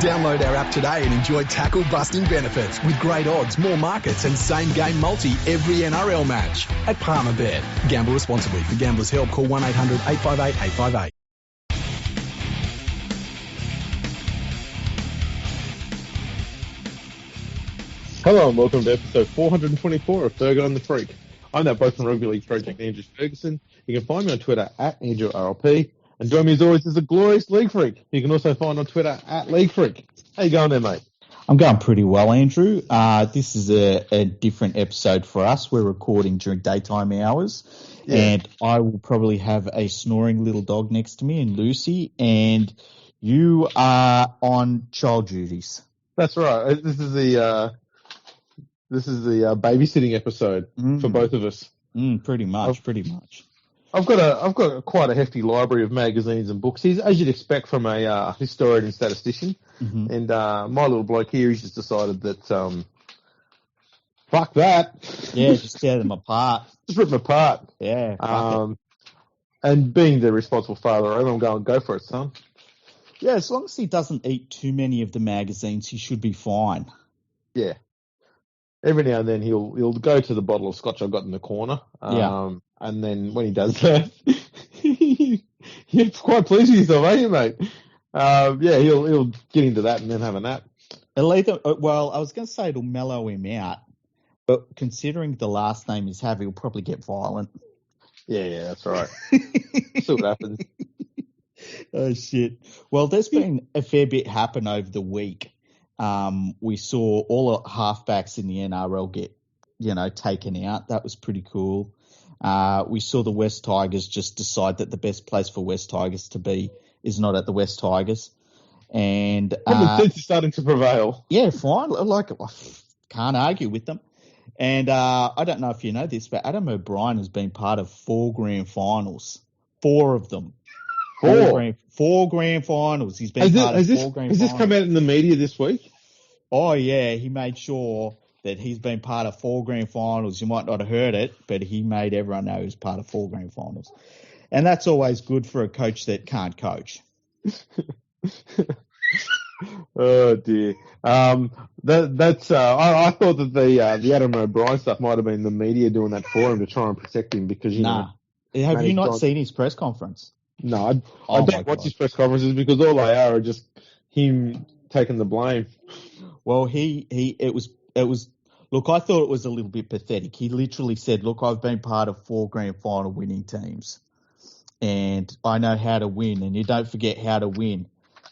Download our app today and enjoy tackle-busting benefits with great odds, more markets and same-game multi every NRL match at Palmerbet. Gamble responsibly. For Gamblers' Help, call 1-800-858-858. Hello and welcome to episode 424 of Fergo and the Freak. I'm that bloke from Rugby League Project, Andrew Ferguson. You can find me on Twitter at AndrewRLP. And join me as always is the glorious League Freak. You can also find on Twitter at League Freak. How you going there, mate? I'm going pretty well, Andrew. This is a different episode for us. We're recording during daytime hours. Yeah. And I will probably have a snoring little dog next to me and Lucy. And you are on child duties. That's right. This is the babysitting episode for both of us. Pretty much. I've got quite a hefty library of magazines and books, as you'd expect from a historian and statistician. Mm-hmm. And my little bloke here, he's just decided that fuck that. Yeah, just tear them apart. Just rip them apart. Yeah. And being the responsible father, I'm going, go for it, son. Yeah, as long as he doesn't eat too many of the magazines, he should be fine. Yeah. Every now and then he'll go to the bottle of scotch I've got in the corner. And then when he does that, you're quite pleased with yourself, ain't you, mate? He'll get into that and then have a nap. Well, I was going to say it'll mellow him out, but considering the last name is Harvey, he'll probably get violent. Yeah, that's right. See what happens. Oh, shit. Well, there's been a fair bit happen over the week. We saw all the halfbacks in the NRL get, taken out. That was pretty cool. We saw the West Tigers just decide that the best place for West Tigers to be is not at the West Tigers. And common sense is starting to prevail. Yeah, fine. Like, I can't argue with them. And I don't know if you know this, but Adam O'Brien has been part of 4 grand finals. 4 of them. Four grand finals. He's been part of 4 grand finals. Has this come out in the media this week? Oh, yeah. He made sure that he's been part of 4 grand finals. You might not have heard it, but he made everyone know he was part of 4 grand finals. And that's always good for a coach that can't coach. Oh, dear. I thought that the Adam O'Brien stuff might have been the media doing that for him to try and protect him because, Have you not seen his press conference? No, I don't watch his press conferences because all they are just him taking the blame. Well, it was, look, I thought it was a little bit pathetic. He literally said, look, I've been part of 4 grand final winning teams and I know how to win and you don't forget how to win.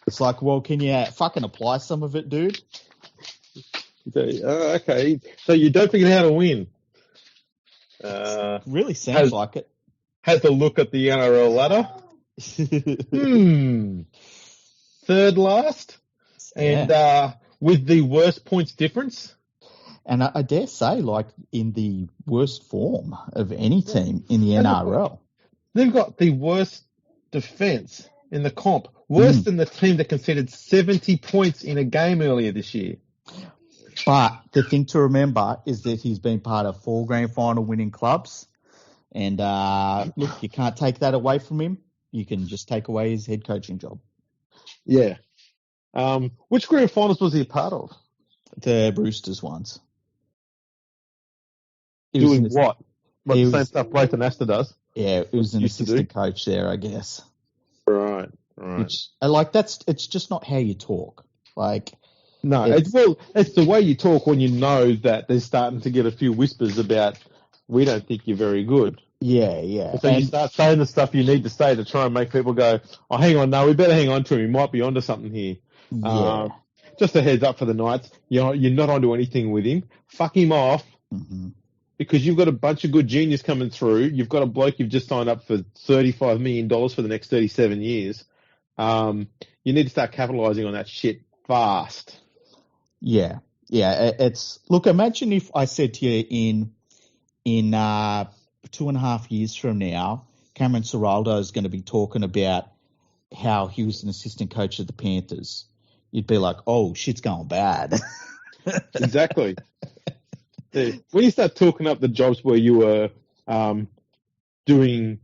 It's like, well, can you fucking apply some of it, dude? Okay. So you don't forget how to win. Really sounds like it. Has a look at the NRL ladder. Third last. And with the worst points difference. And I dare say, like, in the worst form of any team in the NRL. They've got the worst defence in the comp. Worse than the team that conceded 70 points in a game earlier this year. But the thing to remember is that he's been part of 4 grand final winning clubs. And, look, you can't take that away from him. You can just take away his head coaching job. Yeah. Which grand finals was he a part of? The Roosters ones. Doing what? Like the same stuff Blayton Astor does? Yeah, it was an assistant coach there, I guess. Right. Which, it's just not how you talk. Like, no, it's the way you talk when you know that there's starting to get a few whispers about, we don't think you're very good. Yeah. So you start saying the stuff you need to say to try and make people go, oh, hang on, no, we better hang on to him. He might be onto something here. Yeah. Just a heads up for the Knights. You're not onto anything with him. Fuck him off. Mm-hmm. Because you've got a bunch of good juniors coming through. You've got a bloke you've just signed up for $35 million for the next 37 years. You need to start capitalising on that shit fast. Yeah. Look, imagine if I said to you in 2.5 years from now, Cameron Ciraldo is going to be talking about how he was an assistant coach of the Panthers. You'd be like, oh, shit's going bad. Exactly. When you start talking up the jobs where you were doing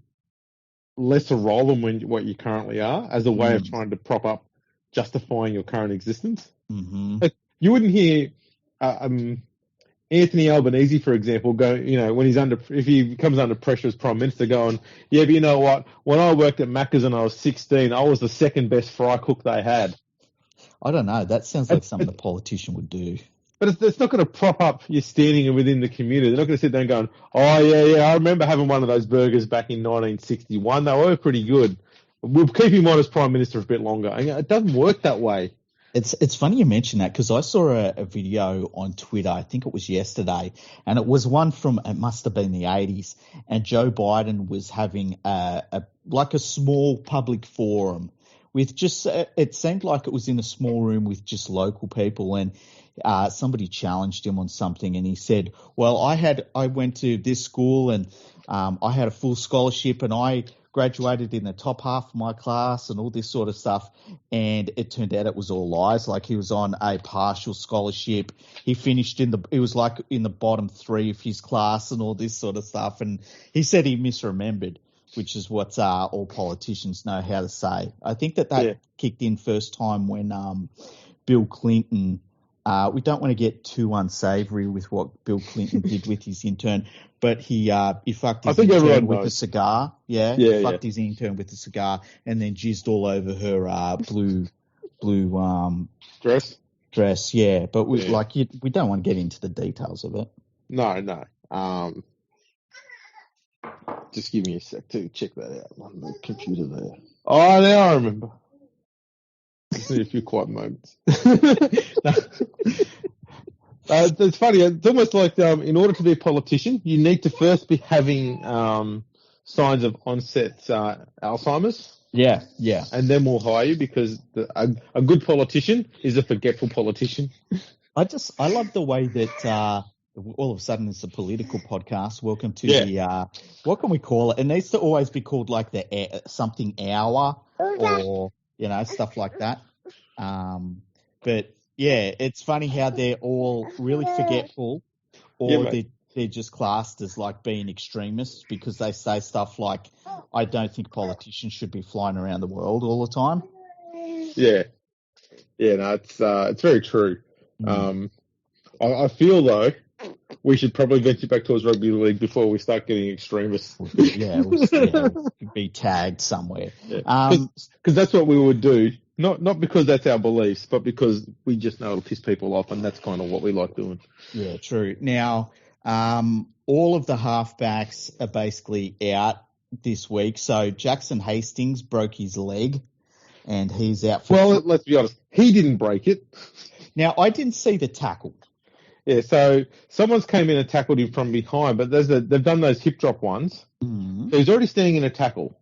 lesser role than what you currently are as a way of trying to prop up justifying your current existence. Mm-hmm. Like, you wouldn't hear Anthony Albanese, for example, go, when if he comes under pressure as Prime Minister, going, yeah, but you know what? When I worked at Macca's and I was 16, I was the second best fry cook they had. I don't know. That sounds like something a politician would do. But it's not going to prop up your standing within the community. They're not going to sit there and going, oh, yeah, I remember having one of those burgers back in 1961. They were pretty good. We'll keep him on as Prime Minister a bit longer. And it doesn't work that way. It's funny you mention that because I saw a video on Twitter, I think it was yesterday, and it was one from, it must have been the 80s, and Joe Biden was having a small public forum with just, it seemed like it was in a small room with just local people, and somebody challenged him on something, and he said, well, I went to this school and I had a full scholarship and I graduated in the top half of my class and all this sort of stuff. And it turned out it was all lies. Like, he was on a partial scholarship. He finished it was like in the bottom 3 of his class and all this sort of stuff. And he said he misremembered, which is what all politicians know how to say. I think that kicked in first time when Bill Clinton, we don't want to get too unsavory with what Bill Clinton did with his intern, but he fucked his intern with a cigar. Yeah, he fucked his intern with a cigar and then jizzed all over her blue dress. Yeah, but we don't want to get into the details of it. No. Just give me a sec to check that out on the computer there. Oh, now I remember. Just need a few quiet moments. It's funny. It's almost like in order to be a politician, you need to first be having signs of onset Alzheimer's. Yeah. And then we'll hire you because a good politician is a forgetful politician. I love the way that all of a sudden it's a political podcast. Welcome to the what can we call it? It needs to always be called like the something hour or stuff like that. But yeah, it's funny how they're all really forgetful, or they're just classed as like being extremists because they say stuff like, "I don't think politicians should be flying around the world all the time." Yeah, no, it's very true. I feel though we should probably venture back towards rugby league before we start getting extremists. We'll be tagged somewhere. Because that's what we would do. Not because that's our beliefs, but because we just know it'll piss people off, and that's kind of what we like doing. Yeah, true. Now, all of the halfbacks are basically out this week. So Jackson Hastings broke his leg, and he's out for... Well, let's be honest. He didn't break it. Now, I didn't see the tackle. Yeah, so someone's came in and tackled him from behind, but they've done those hip drop ones. Mm-hmm. So he's already standing in a tackle.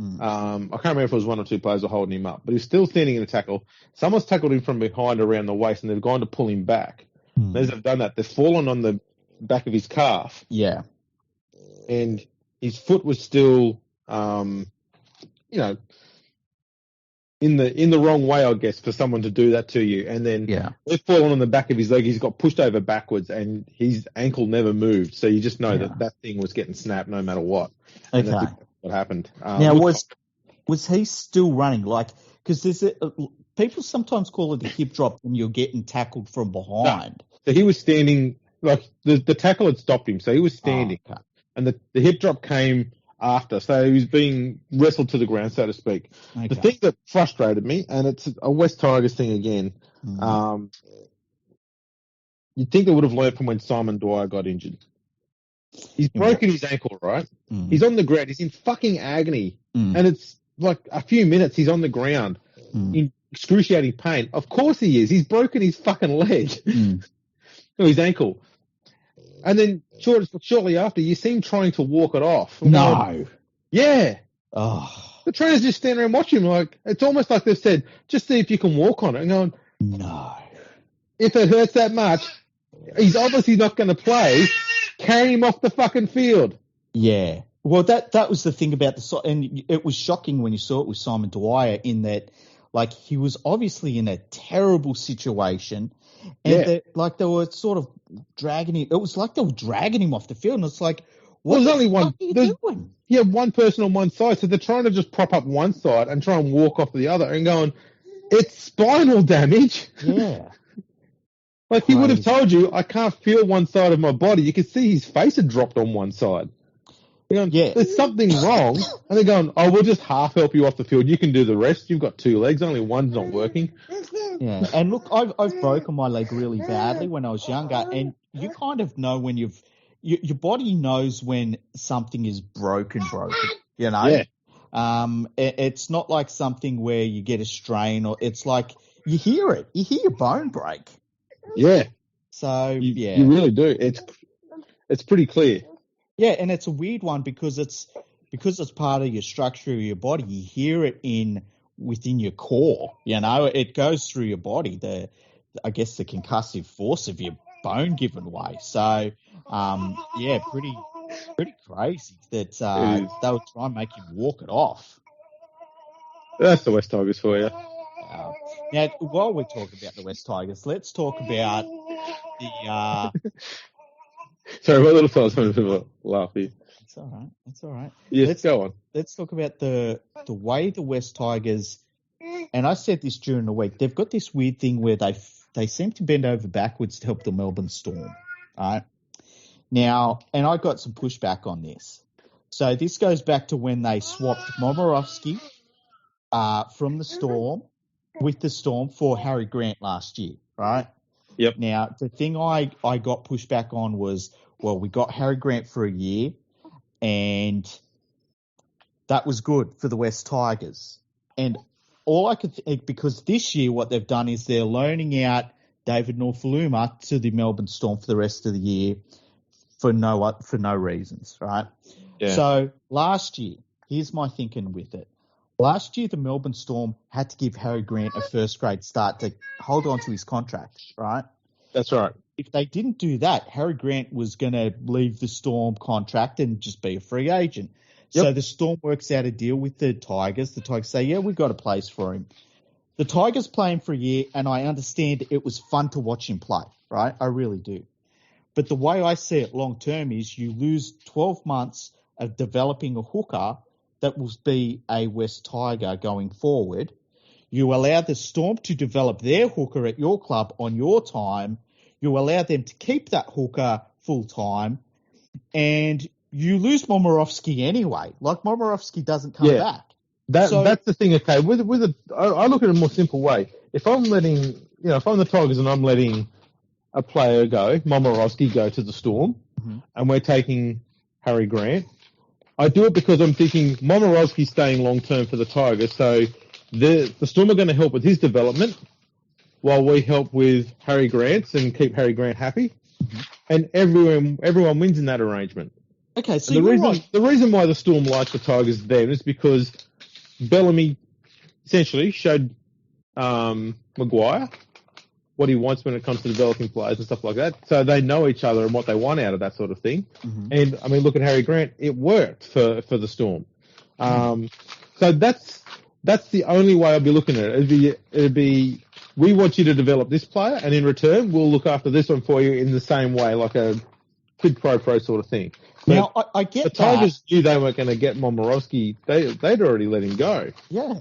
I can't remember if it was one or two players were holding him up, but he's still standing in a tackle. Someone's tackled him from behind around the waist, and they've gone to pull him back. As they've done that, they've fallen on the back of his calf. Yeah. And his foot was still, in the wrong way, I guess, for someone to do that to you. And then they've fallen on the back of his leg. He's got pushed over backwards, and his ankle never moved. So you just know that thing was getting snapped no matter what. Okay. What happened? Now, was he still running? Like, because there's people sometimes call it a hip drop when you're getting tackled from behind. No. So he was standing, like the tackle had stopped him, so he was standing, and the hip drop came after, so he was being wrestled to the ground, so to speak. Okay. The thing that frustrated me, and it's a West Tigers thing again, you'd think they would have learned from when Simon Dwyer got injured. He's broken his ankle, right? He's on the ground. He's in fucking agony. And it's like a few minutes he's on the ground in excruciating pain. Of course he is. He's broken his fucking leg. Or his ankle. And then shortly after, you see him trying to walk it off. No. Yeah. Oh. The trainers just stand there and watch him. Like, it's almost like they've said, just see if you can walk on it. And going, no. If it hurts that much, he's obviously not going to play. Carry him off the fucking field. Yeah. Well, that was the thing about and it was shocking when you saw it with Simon Dwyer in that, like, he was obviously in a terrible situation, and they were sort of dragging him. It was like they were dragging him off the field, and it's like, what the fuck are you doing? You have one person on one side, so they're trying to just prop up one side and try and walk off the other, and going, It's spinal damage. Yeah. Like he would have told you, I can't feel one side of my body. You could see his face had dropped on one side. Yeah. There's something wrong. And they're going, oh, we'll just half help you off the field. You can do the rest. You've got 2 legs. Only one's not working. Yeah. And look, I've broken my leg really badly when I was younger. And you kind of know when your body knows when something is broken, you know? Yeah. It's not like something where you get a strain or it's like you hear it. You hear your bone break. Yeah. So, You really do. It's pretty clear. Yeah, and it's a weird one because it's part of your structure of your body. You hear it within your core. You know, it goes through your body. I guess the concussive force of your bone giving way. So, pretty crazy that they'll try and make him walk it off. That's the West Tigers for you. Now, while we're talking about the West Tigers, let's talk about the. Sorry, my little fella's having a bit of a laugh here. It's all right. Yes, go on. Let's talk about the way the West Tigers, and I said this during the week, they've got this weird thing where they seem to bend over backwards to help the Melbourne Storm. Right? Now, and I got some pushback on this. So this goes back to when they swapped Momorowski from the Storm with the Storm for Harry Grant last year, right? Yep. Now, the thing I got pushback on was, well, we got Harry Grant for a year, and that was good for the West Tigers. And all I could think, because this year what they've done is they're loaning out David Norfoluma to the Melbourne Storm for the rest of the year for no reasons, right? Yeah. So last year, here's my thinking with it. Last year, the Melbourne Storm had to give Harry Grant a first-grade start to hold on to his contract, right? That's right. If they didn't do that, Harry Grant was going to leave the Storm contract and just be a free agent. Yep. So the Storm works out a deal with the Tigers. The Tigers say, yeah, we've got a place for him. The Tigers play him for a year, and I understand it was fun to watch him play, right? I really do. But the way I see it long-term is you lose 12 months of developing a hooker that will be a West Tiger going forward. You allow the Storm to develop their hooker at your club on your time. You allow them to keep that hooker full-time. And you lose Momorowski anyway. Like, Momorowski doesn't come back. That's the thing, okay. I look at it a more simple way. If I'm if I'm the Tigers and I'm letting a player go, Momorowski go to the Storm, and we're taking Harry Grant, I do it because I'm thinking Momorowski's staying long-term for the Tigers, so the Storm are going to help with his development while we help with Harry Grant's and keep Harry Grant happy. And everyone wins in that arrangement. Okay, so the reason why the Storm like the Tigers then is because Bellamy essentially showed Maguire what he wants when it comes to developing players and stuff like that. So they know each other and what they want out of that sort of thing. And, I mean, look at Harry Grant. It worked for the Storm. So that's the only way I'll be looking at it. It'd be, we want you to develop this player, and in return, we'll look after this one for you in the same way, like a quid pro sort of thing. But now, I get the Tigers knew they weren't going to get Momorowski. They'd already let him go. Yeah.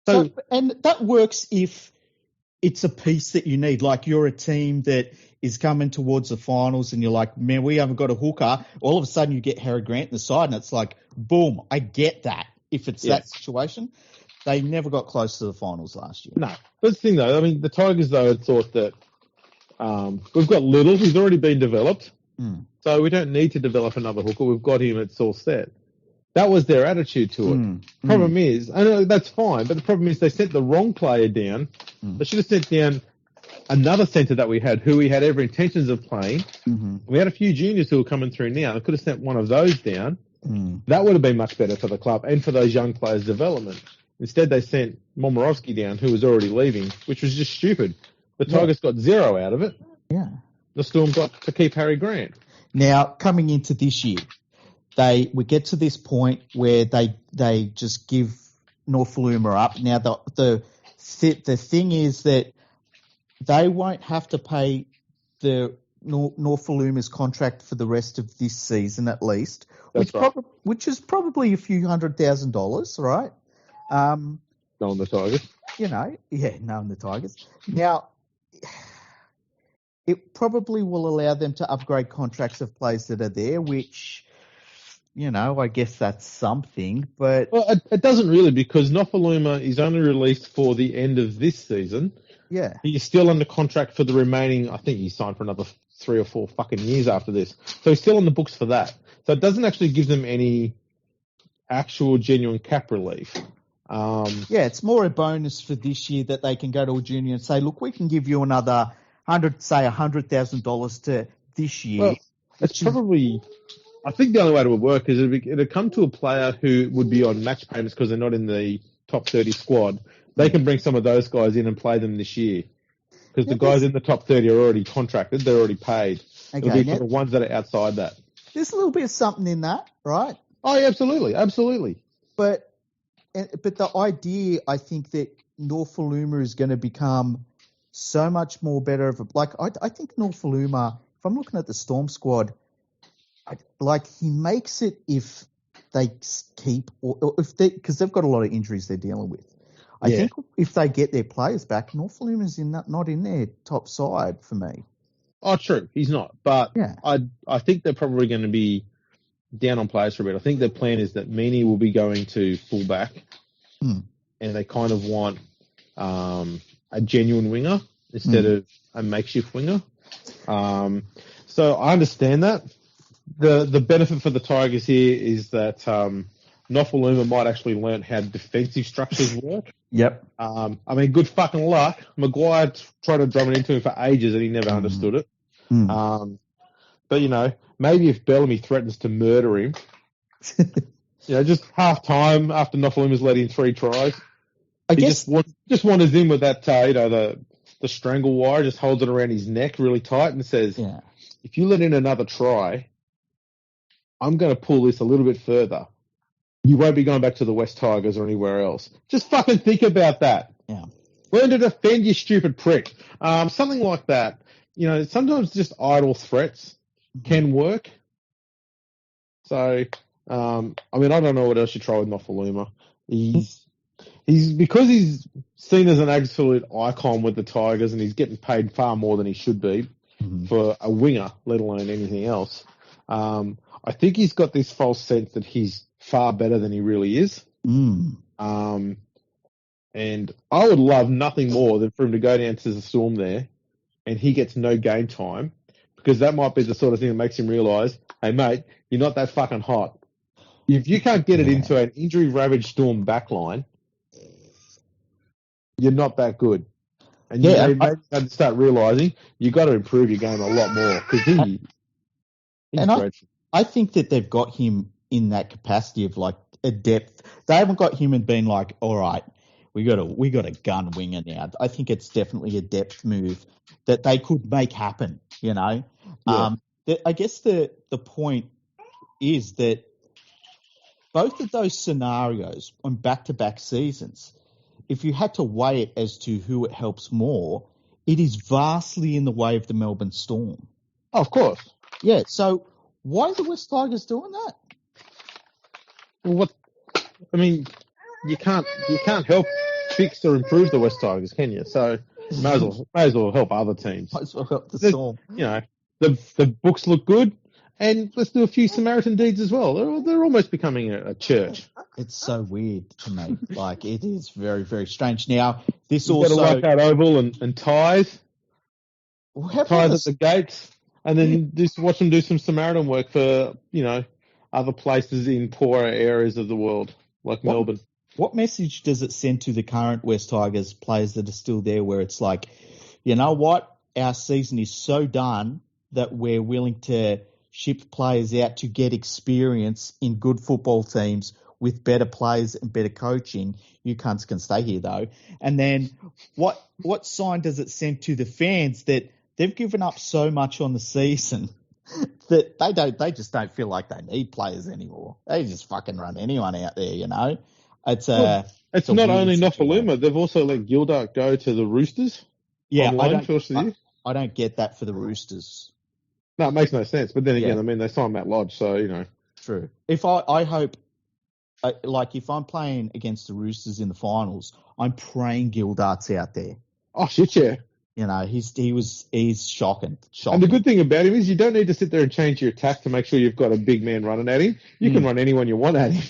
So, and that works if it's a piece that you need. Like, you're a team that is coming towards the finals and you're like, man, we haven't got a hooker. All of a sudden you get Harry Grant in the side and it's like, boom, I get that. If it's that situation, they never got close to the finals last year. No. That's the thing, though. I mean, the Tigers, though, had thought that we've got Little. He's already been developed. So we don't need to develop another hooker. We've got him. It's all set. That was their attitude to it. Problem is, I know that's fine, but the problem is they sent the wrong player down. They should have sent down another centre that we had, who we had every intentions of playing. We had a few juniors who were coming through now. They could have sent one of those down. That would have been much better for the club and for those young players' development. Instead, they sent Momorowski down, who was already leaving, which was just stupid. The Tigers got zero out of it. Yeah. The Storm got to keep Harry Grant. Now, coming into this year, we get to this point where they just give Norfoluma up. Now, the thing is that they won't have to pay the Norfoluma's contract for the rest of this season at least, which is probably a few $100,000, right? On the Tigers. knowing the Tigers. Now, it probably will allow them to upgrade contracts of players that are there, which, I guess that's something. But Well, it doesn't really, because Nofaluma is only released for the end of this season. yeah, He's still under contract for the remaining, I think he's signed for another 3 or 4 fucking years after this. So he's still on the books for that. So it doesn't actually give them any actual genuine cap relief. It's more a bonus for this year that they can go to a junior and say, look, we can give you another $100,000 to this year. Well, it's probably, I think the only way it would work is it'd come to a player who would be on match payments because they're not in the top 30 squad. They can bring some of those guys in and play them this year. Because the guys in the top 30 are already contracted. They're already paid. Okay, It'll be for the ones that are outside that. There's a little bit of something in that, right? Oh, yeah, absolutely. Absolutely. But the idea, I think, that Norfoluma is going to become so much more better of a, I think Norfoluma, if I'm looking at the Storm squad, he makes it if they keep, or if they, because they've got a lot of injuries they're dealing with. I think if they get their players back, Norfoluma is not in their top side for me. Oh, true. He's not. But I think they're probably going to be down on players for a bit. I think their plan is that Meany will be going to fullback, and they kind of want a genuine winger instead of a makeshift winger. So I understand that. The benefit for the Tigers here is that Nofaluma might actually learn how defensive structures work. Yep. Good fucking luck. Maguire tried to drum it into him for ages and he never understood it. But, maybe if Bellamy threatens to murder him, just half time after Nofaluma's let in 3 tries, I guess just wanders in with that, the strangle wire, just holds it around his neck really tight and says, if you let in another try, I'm going to pull this a little bit further. You won't be going back to the West Tigers or anywhere else. Just fucking think about that. Yeah. Learn to defend, you stupid prick. Something like that. Sometimes just idle threats can work. So, I don't know what else you try with Nofaluma. He's because he's seen as an absolute icon with the Tigers and he's getting paid far more than he should be for a winger, let alone anything else. I think he's got this false sense that he's far better than he really is. And I would love nothing more than for him to go down to the Storm there and he gets no game time, because that might be the sort of thing that makes him realise, hey, mate, you're not that fucking hot. If you can't get it into an injury-ravaged Storm backline, you're not that good. And you have to start realising you've got to improve your game a lot more, because he's dreadful. I think that they've got him in that capacity of a depth. They haven't got him and been like, all right, we got a gun winger now. I think it's definitely a depth move that they could make happen. I guess the point is that both of those scenarios on back-to-back seasons, if you had to weigh it as to who it helps more, it is vastly in the way of the Melbourne Storm. Oh, of course. Yeah. So why are the West Tigers doing that? Well, you can't help fix or improve the West Tigers, can you? So may as well help other teams. Might as well help the Storm. The books look good, and let's do a few Samaritan deeds as well. They're almost becoming a church. It's so weird to me. It is very, very strange. Now, this You've also... got to work out oval and ties. Ties at the gates. And then just watch them do some Samaritan work for, other places in poorer areas of the world, like Melbourne. What message does it send to the current West Tigers players that are still there, where it's like, you know what, our season is so done that we're willing to ship players out to get experience in good football teams with better players and better coaching. You cunts can stay here, though. And then what sign does it send to the fans that they've given up so much on the season that they just don't feel like they need players anymore. They just fucking run anyone out there, It's not only Nofaluma. They've also let Gildart go to the Roosters. Yeah, I don't get that for the Roosters. No, it makes no sense. But then again, they signed Matt Lodge, so, True. If I hope like if I'm playing against the Roosters in the finals, I'm praying Gildart's out there. Oh shit, yeah. You know, he's shocking. And the good thing about him is you don't need to sit there and change your attack to make sure you've got a big man running at him. You can run anyone you want at him.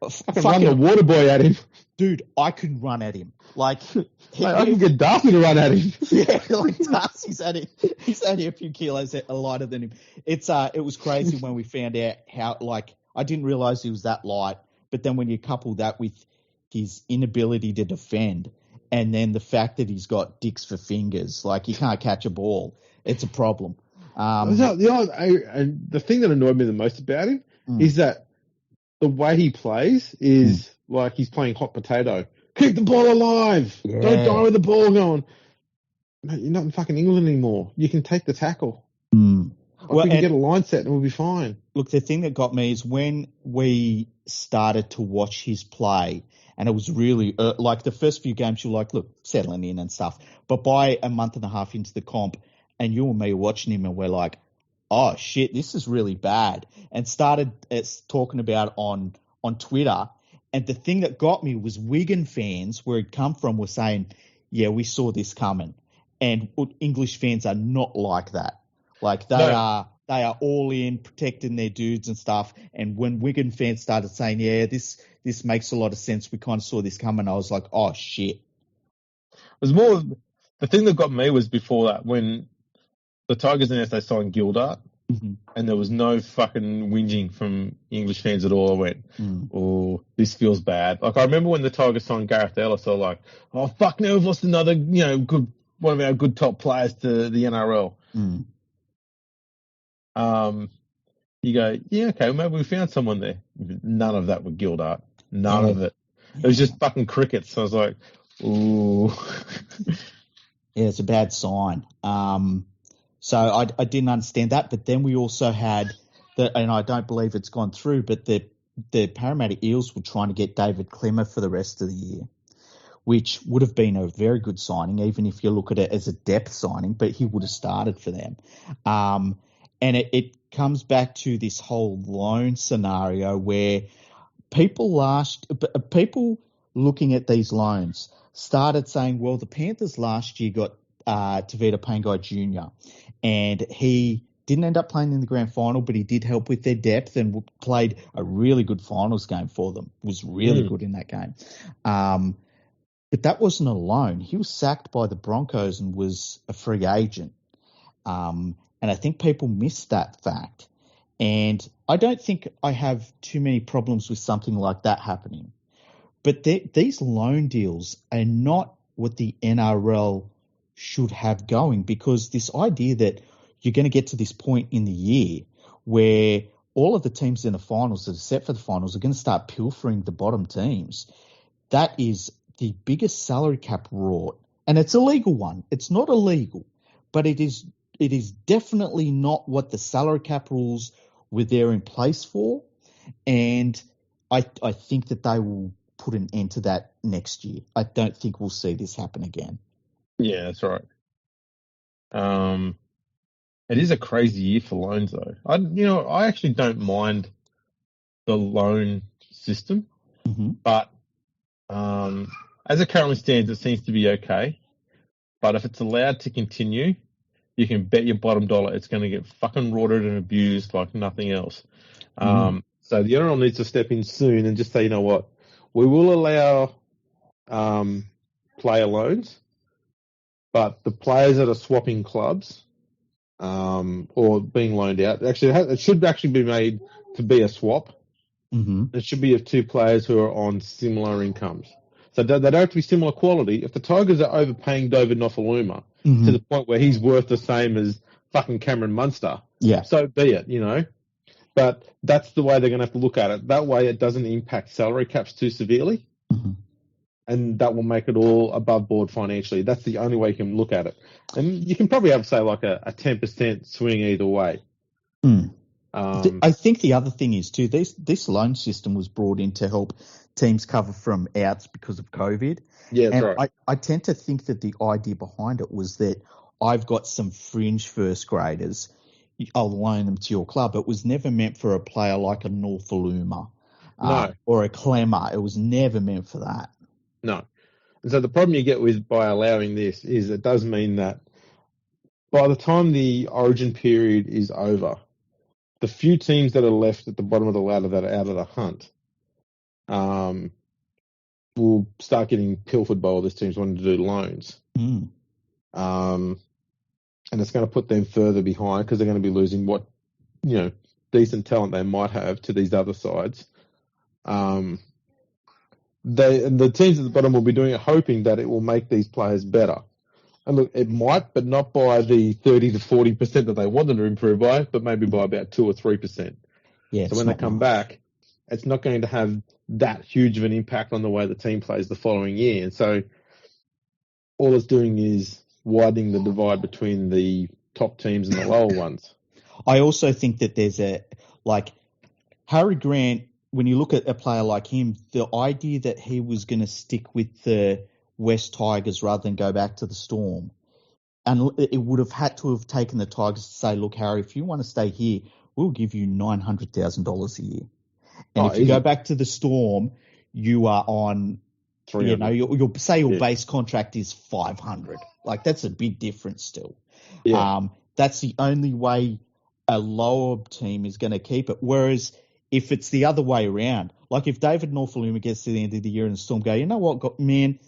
I can run the water boy at him. Dude, I can run at him. Like, I can get Darcy to run at him. Yeah, like Darcy's at him. He's only a few kilos lighter than him. It was crazy when we found out how, like, I didn't realize he was that light. But then when you couple that with his inability to defend, and then the fact that he's got dicks for fingers, like he can't catch a ball, it's a problem. The thing that annoyed me the most about him is that the way he plays is like he's playing hot potato. Keep the ball alive. Yeah. Don't die with the ball going. No, you're not in fucking England anymore. You can take the tackle. We can get a line set and we'll be fine. Look, the thing that got me is when we started to watch his play, and it was really like the first few games, you're like, look, settling in and stuff. But by a month and a half into the comp, and you and me are watching him, and we're like, oh shit, this is really bad. And started talking about on Twitter. And the thing that got me was Wigan fans, where he'd come from, were saying, yeah, we saw this coming. And English fans are not like that. Like they are all in protecting their dudes and stuff. And when Wigan fans started saying, yeah, this makes a lot of sense, we kind of saw this coming, I was like, oh shit. It was more, the thing that got me was before that, when the Tigers announced they signed Gildart, and there was no fucking whinging from English fans at all. I went, oh, this feels bad. Like I remember when the Tigers signed Gareth Ellis, I was like, oh fuck, now we've lost another, one of our good top players to the NRL. You go, yeah, okay, well, maybe we found someone there. None of that with Gildart. None of it. It was just fucking crickets. So I was like, ooh. Yeah, it's a bad sign. So I didn't understand that. But then we also had, and I don't believe it's gone through, but the Parramatta Eels were trying to get David Klemmer for the rest of the year, which would have been a very good signing, even if you look at it as a depth signing, but he would have started for them. And it comes back to this whole loan scenario where people looking at these loans started saying, well, the Panthers last year got Tavita Pangai Jr. and he didn't end up playing in the grand final, but he did help with their depth and played a really good finals game for them. Was really good in that game. But that wasn't a loan. He was sacked by the Broncos and was a free agent. And I think people miss that fact. And I don't think I have too many problems with something like that happening. But these loan deals are not what the NRL should have going, because this idea that you're going to get to this point in the year where all of the teams in the finals that are set for the finals are going to start pilfering the bottom teams, that is the biggest salary cap rort. And it's a legal one. It's not illegal, but it is definitely not what the salary cap rules were there in place for. And I think that they will put an end to that next year. I don't think we'll see this happen again. Yeah, that's right. It is a crazy year for loans, though. I actually don't mind the loan system, but as it currently stands, it seems to be okay. But if it's allowed to continue, you can bet your bottom dollar it's going to get fucking rorted and abused like nothing else. So the NRL needs to step in soon and just say, you know what, we will allow player loans, but the players that are swapping clubs or being loaned out, it should actually be made to be a swap. It should be of two players who are on similar incomes. So they don't have to be similar quality. If the Tigers are overpaying David Nofaluma to the point where he's worth the same as fucking Cameron Munster, so be it, But that's the way they're going to have to look at it. That way it doesn't impact salary caps too severely. And that will make it all above board financially. That's the only way you can look at it. And you can probably have, say, like a 10% swing either way. I think the other thing is, too, this loan system was brought in to help teams cover from outs because of COVID. Yeah, that's right. I tend to think that the idea behind it was that I've got some fringe first graders, I'll loan them to your club. It was never meant for a player like a Norfoluma. No. or a clemmer. It was never meant for that. No. And so the problem you get with by allowing this is it does mean that by the time the origin period is over, the few teams that are left at the bottom of the ladder that are out of the hunt will start getting pilfered by all these teams wanting to do loans. Mm. And it's going to put them further behind because they're going to be losing what, decent talent they might have to these other sides. The teams at the bottom will be doing it hoping that it will make these players better. And look, it might, but not by the 30 to 40% that they want them to improve by, but maybe by about 2 or 3%. Yeah, so when they come back, it's not going to have that huge of an impact on the way the team plays the following year. And so all it's doing is widening the divide between the top teams and the lower ones. I also think that there's Harry Grant, when you look at a player like him, the idea that he was going to stick with the West Tigers rather than go back to the Storm, and it would have had to have taken the Tigers to say, look, Harry, if you want to stay here, we'll give you $900,000 a year. And if you go back to the Storm, you are on, your base contract is 500. Like, that's a big difference still. Yeah. That's the only way a lower team is going to keep it. Whereas if it's the other way around, like if David Norfoluma gets to the end of the year and the Storm go, you know what, man,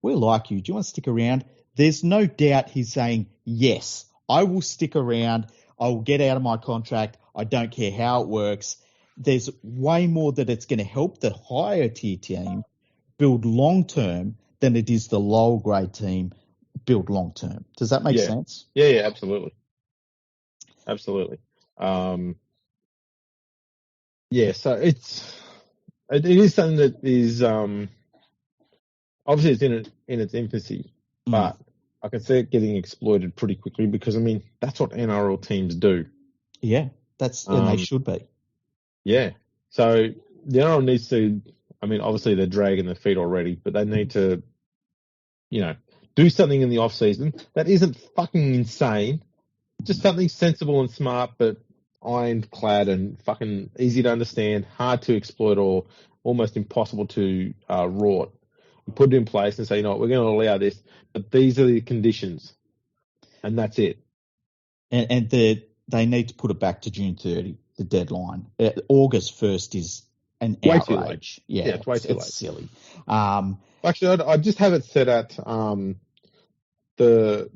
we like you. Do you want to stick around? There's no doubt he's saying, yes, I will stick around. I will get out of my contract. I don't care how it works. There's way more that it's going to help the higher tier team build long-term than it is the lower grade team build long-term. Does that make sense? Yeah, absolutely. Absolutely. So it is something that is obviously it's in its infancy, but I can see it getting exploited pretty quickly because that's what NRL teams do. Yeah, and they should be. Yeah. So the NRL needs to. Obviously they're dragging their feet already, but they need to, do something in the off season that isn't fucking insane. Just something sensible and smart, but ironclad and fucking easy to understand, hard to exploit, or almost impossible to rort. And put it in place and say, we're going to allow this, but these are the conditions, and that's it. And they need to put it back to June 30, the deadline. August 1st is an way outrage. Too late. Yeah, it's way too late. It's silly. Actually, I just have it set at the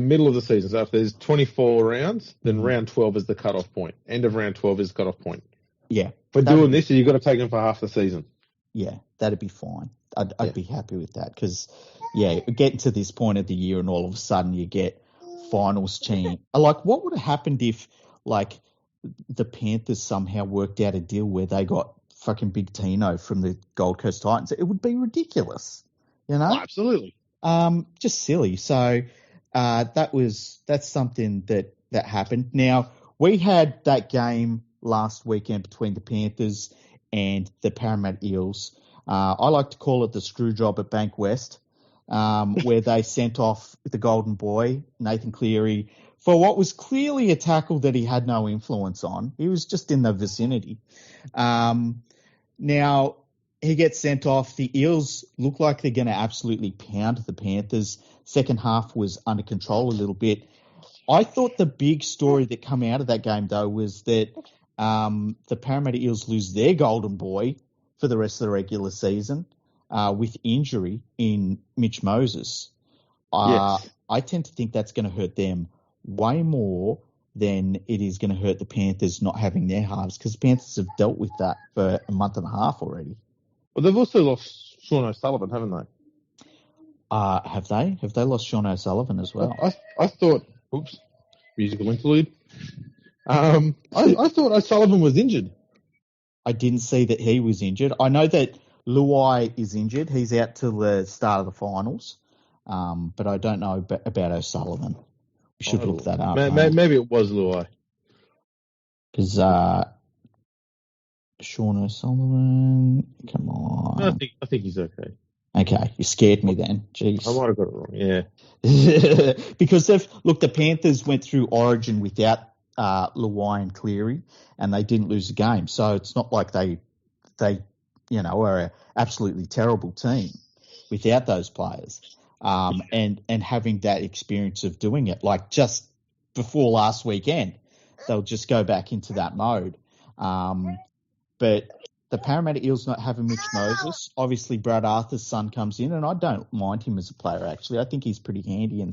middle of the season. So if there's 24 rounds, then round 12 is the cutoff point. End of round 12 is the cutoff point. Yeah. But doing this, you've got to take them for half the season. Yeah, that'd be fine. I'd be happy with that because, getting to this point of the year and all of a sudden you get finals team. Like, what would have happened if, the Panthers somehow worked out a deal where they got fucking Big Tino from the Gold Coast Titans? It would be ridiculous, Oh, absolutely. Just silly. So that's something that happened. Now, we had that game last weekend between the Panthers and the Parramatta Eels. I like to call it the screw job at Bank West, where they sent off the golden boy, Nathan Cleary, for what was clearly a tackle that he had no influence on. He was just in the vicinity. Now, he gets sent off. The Eels look like they're going to absolutely pound the Panthers. Second half was under control a little bit. I thought the big story that came out of that game, though, was that the Parramatta Eels lose their golden boy for the rest of the regular season with injury in Mitch Moses. Yes. I tend to think that's going to hurt them way more than it is going to hurt the Panthers not having their halves, because the Panthers have dealt with that for a month and a half already. Well, they've also lost Sean O'Sullivan, haven't they? Have they? Have they lost Sean O'Sullivan as well? I thought... Oops. Musical interlude. I thought O'Sullivan was injured. I didn't see that he was injured. I know that Luai is injured. He's out till the start of the finals. But I don't know about O'Sullivan. We should look that up. Maybe it was Luai. Because Sean O'Sullivan, come on. I think he's okay. Okay, you scared me then. Jeez. I might have got it wrong, yeah. Because the Panthers went through Origin without Luai and Cleary, and they didn't lose a game. So it's not like they they, are an absolutely terrible team without those players. And having that experience of doing it, like just before last weekend, they'll just go back into that mode. But the Parramatta Eels not having Mitch Moses, obviously Brad Arthur's son comes in, and I don't mind him as a player, actually. I think he's pretty handy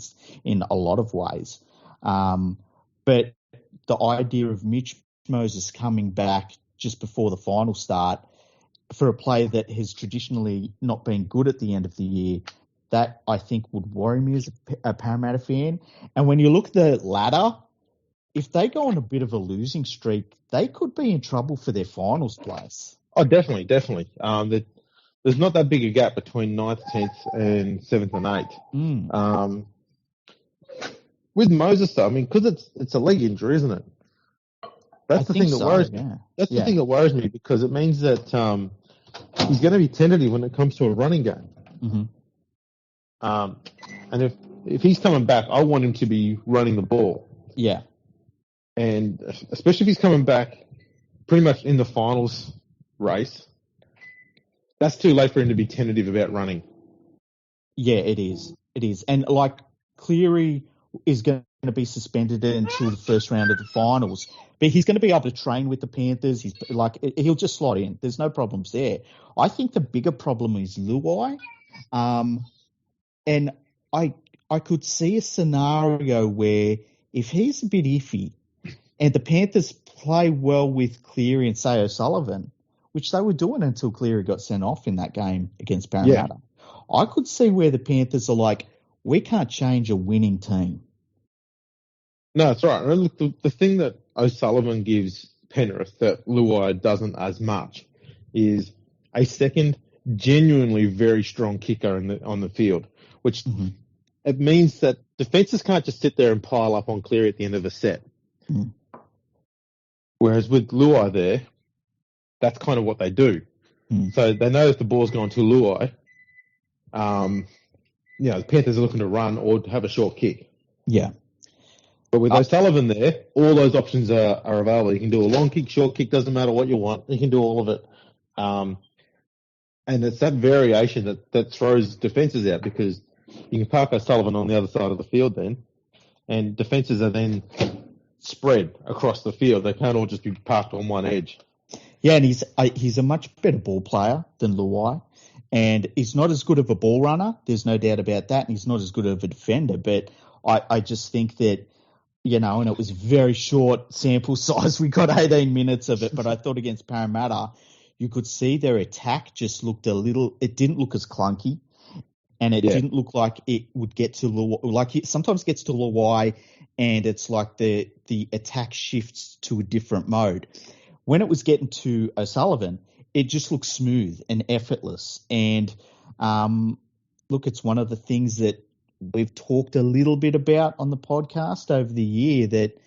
in a lot of ways. But the idea of Mitch Moses coming back just before the final start for a player that has traditionally not been good at the end of the year, that I think would worry me as a Parramatta fan. And when you look at the ladder, if they go on a bit of a losing streak, they could be in trouble for their finals place. Oh, definitely. There's not that big a gap between 9th, 10th, and 7th and 8th. With Moses, though, I mean, because it's a leg injury, isn't it? That's the thing that worries me. That's the thing that worries me, because it means that he's going to be tentative when it comes to a running game. Mm-hmm. And if he's coming back, I want him to be running the ball. Yeah. And especially if he's coming back pretty much in the finals race, that's too late for him to be tentative about running. Yeah, it is. It is. And like Cleary is going to be suspended until the first round of the finals, but he's going to be able to train with the Panthers. He'll just slot in. There's no problems there. I think the bigger problem is Luai. And I could see a scenario where if he's a bit iffy and the Panthers play well with Cleary and, say, O'Sullivan, which they were doing until Cleary got sent off in that game against Parramatta, I could see where the Panthers are like, we can't change a winning team. No, that's right. And look, the thing that O'Sullivan gives Penrith that Luai doesn't as much is a second genuinely very strong kicker on the field, which it means that defences can't just sit there and pile up on Cleary at the end of the set. Mm. Whereas with Luai there, that's kind of what they do. Mm. So they know if the ball's going to Luai, the Panthers are looking to run or have a short kick. Yeah. But with O'Sullivan there, all those options are available. You can do a long kick, short kick, doesn't matter what you want. You can do all of it. And it's that variation that throws defences out, because you can park O'Sullivan on the other side of the field then, and defences are then spread across the field. They can't all just be parked on one edge. Yeah, and he's a much better ball player than Luai, and he's not as good of a ball runner. There's no doubt about that, and he's not as good of a defender. But I just think that, and it was very short sample size. We got 18 minutes of it, but I thought against Parramatta, you could see their attack just looked it didn't look as clunky, and it didn't look like it would get to Luai. Like it sometimes gets to Luai, and it's like the attack shifts to a different mode. When it was getting to O'Sullivan, it just looked smooth and effortless. And look, it's one of the things that we've talked a little bit about on the podcast over the year, that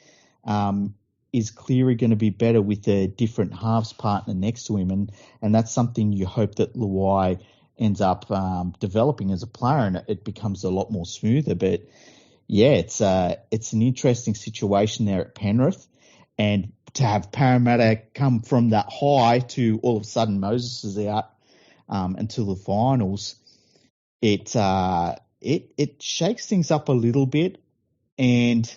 is Cleary going to be better with a different halves partner next to him? And that's something you hope that Luai ends up developing as a player, and it becomes a lot more smoother. But yeah, it's an interesting situation there at Penrith, and to have Parramatta come from that high to all of a sudden Moses is out until the finals, it shakes things up a little bit, and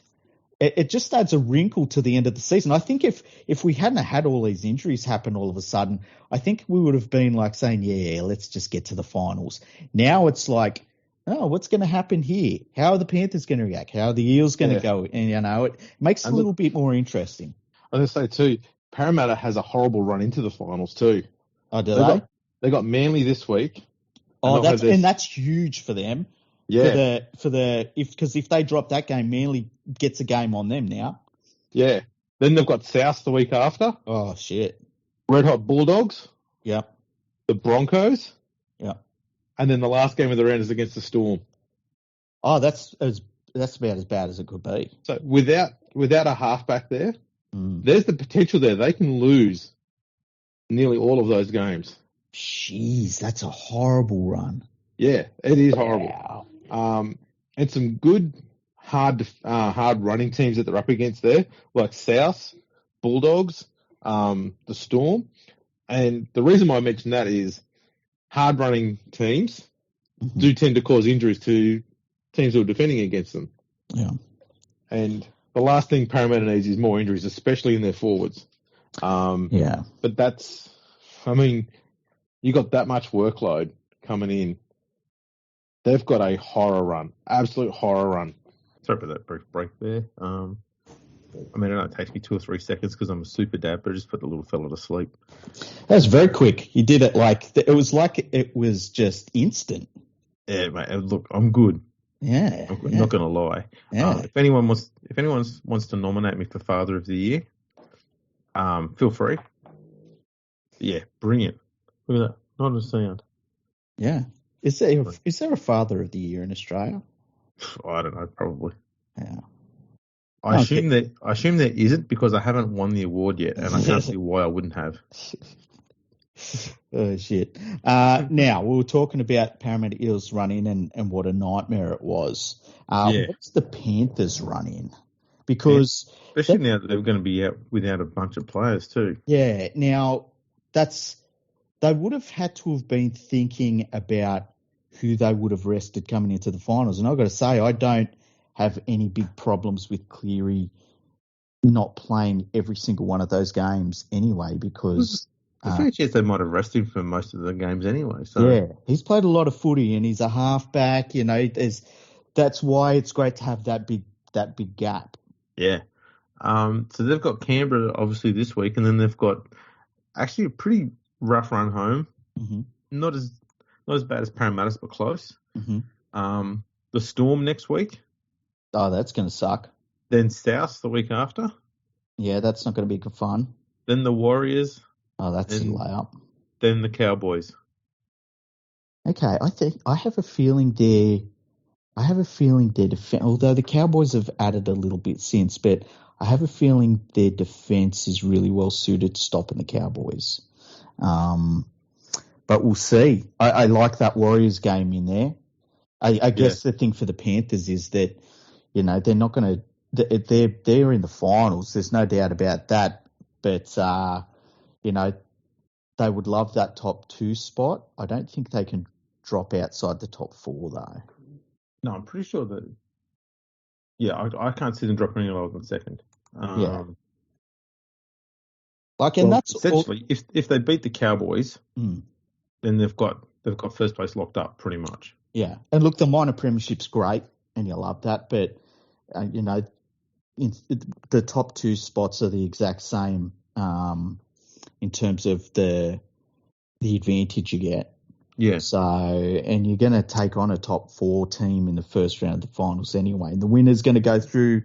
it just adds a wrinkle to the end of the season. I think if we hadn't had all these injuries happen all of a sudden, I think we would have been like saying, yeah, let's just get to the finals. Now it's like, oh, what's going to happen here? How are the Panthers going to react? How are the Eels going to go? And, it makes it a little bit more interesting. I was going to say, too, Parramatta has a horrible run into the finals, too. Oh, do they? They got Manly this week. Oh, that's huge for them. Yeah. Because if they drop that game, Manly gets a game on them now. Yeah. Then they've got South the week after. Oh, shit. Red Hot Bulldogs. Yep. The Broncos. Yep. And then the last game of the round is against the Storm. Oh, that's about as bad as it could be. So without a halfback there, there's the potential there. They can lose nearly all of those games. Jeez, that's a horrible run. Yeah, it is horrible. Wow. And some good hard running teams that they're up against there, like South, Bulldogs, the Storm. And the reason why I mention that is hard-running teams Mm-hmm. do tend to cause injuries to teams who are defending against them. Yeah. And the last thing Parramatta needs is more injuries, especially in their forwards. Yeah. But that's, I mean, you got that much workload coming in. They've got a horror run, absolute horror run. Sorry for that brief break there. I mean, it only takes me 2 or 3 seconds because I'm a super dad, but I just put the little fella to sleep. That was very quick. He did it like it was just instant. Yeah, mate. Look, I'm good. Yeah. I'm not going to lie. Yeah. If anyone wants to nominate me for Father of the Year, feel free. Yeah, bring it. Look at that. Not a sound. Yeah. Is there a Father of the Year in Australia? I don't know, probably. Yeah. I assume there isn't because I haven't won the award yet, and I can't see why I wouldn't have. Oh, shit. Now, we were talking about Parramatta Eels run-in and what a nightmare it was. What's the Panthers run-in? Because... Especially now that they're going to be out without a bunch of players too. Yeah. Now, they would have had to have been thinking about who they would have rested coming into the finals. And I've got to say, I don't have any big problems with Cleary not playing every single one of those games anyway, because... There's a fair chance they might have rested for most of the games anyway. So. Yeah, he's played a lot of footy and he's a halfback. You know, that's why it's great to have that big gap. Yeah. So they've got Canberra obviously this week, and then they've got actually a pretty rough run home. Mm-hmm. Not as bad as Parramatta's, but close. Mm-hmm. The Storm next week. Oh, that's going to suck. Then South the week after. Yeah, that's not going to be good fun. Then the Warriors. Oh, that's a layup. Then the Cowboys. Okay, I have a feeling they're although the Cowboys have added a little bit since, but I have a feeling their defense is really well suited to stopping the Cowboys. But we'll see. I like that Warriors game in there. I guess the thing for the Panthers is that, you know, they're not going to, they're in the finals. There's no doubt about that. But, you know, they would love that top 2 spot. I don't think they can drop outside the top 4 though. No, I'm pretty sure that. Yeah, I can't see them dropping any lower than second. And that's essentially if they beat the Cowboys, then they've got first place locked up pretty much. Yeah, and look, the minor premiership's great, and you love that, but you know, the top 2 spots are the exact same in terms of the advantage you get. Yeah. So, and you're going to take on a top 4 team in the first round of the finals anyway. And the winner's going to go through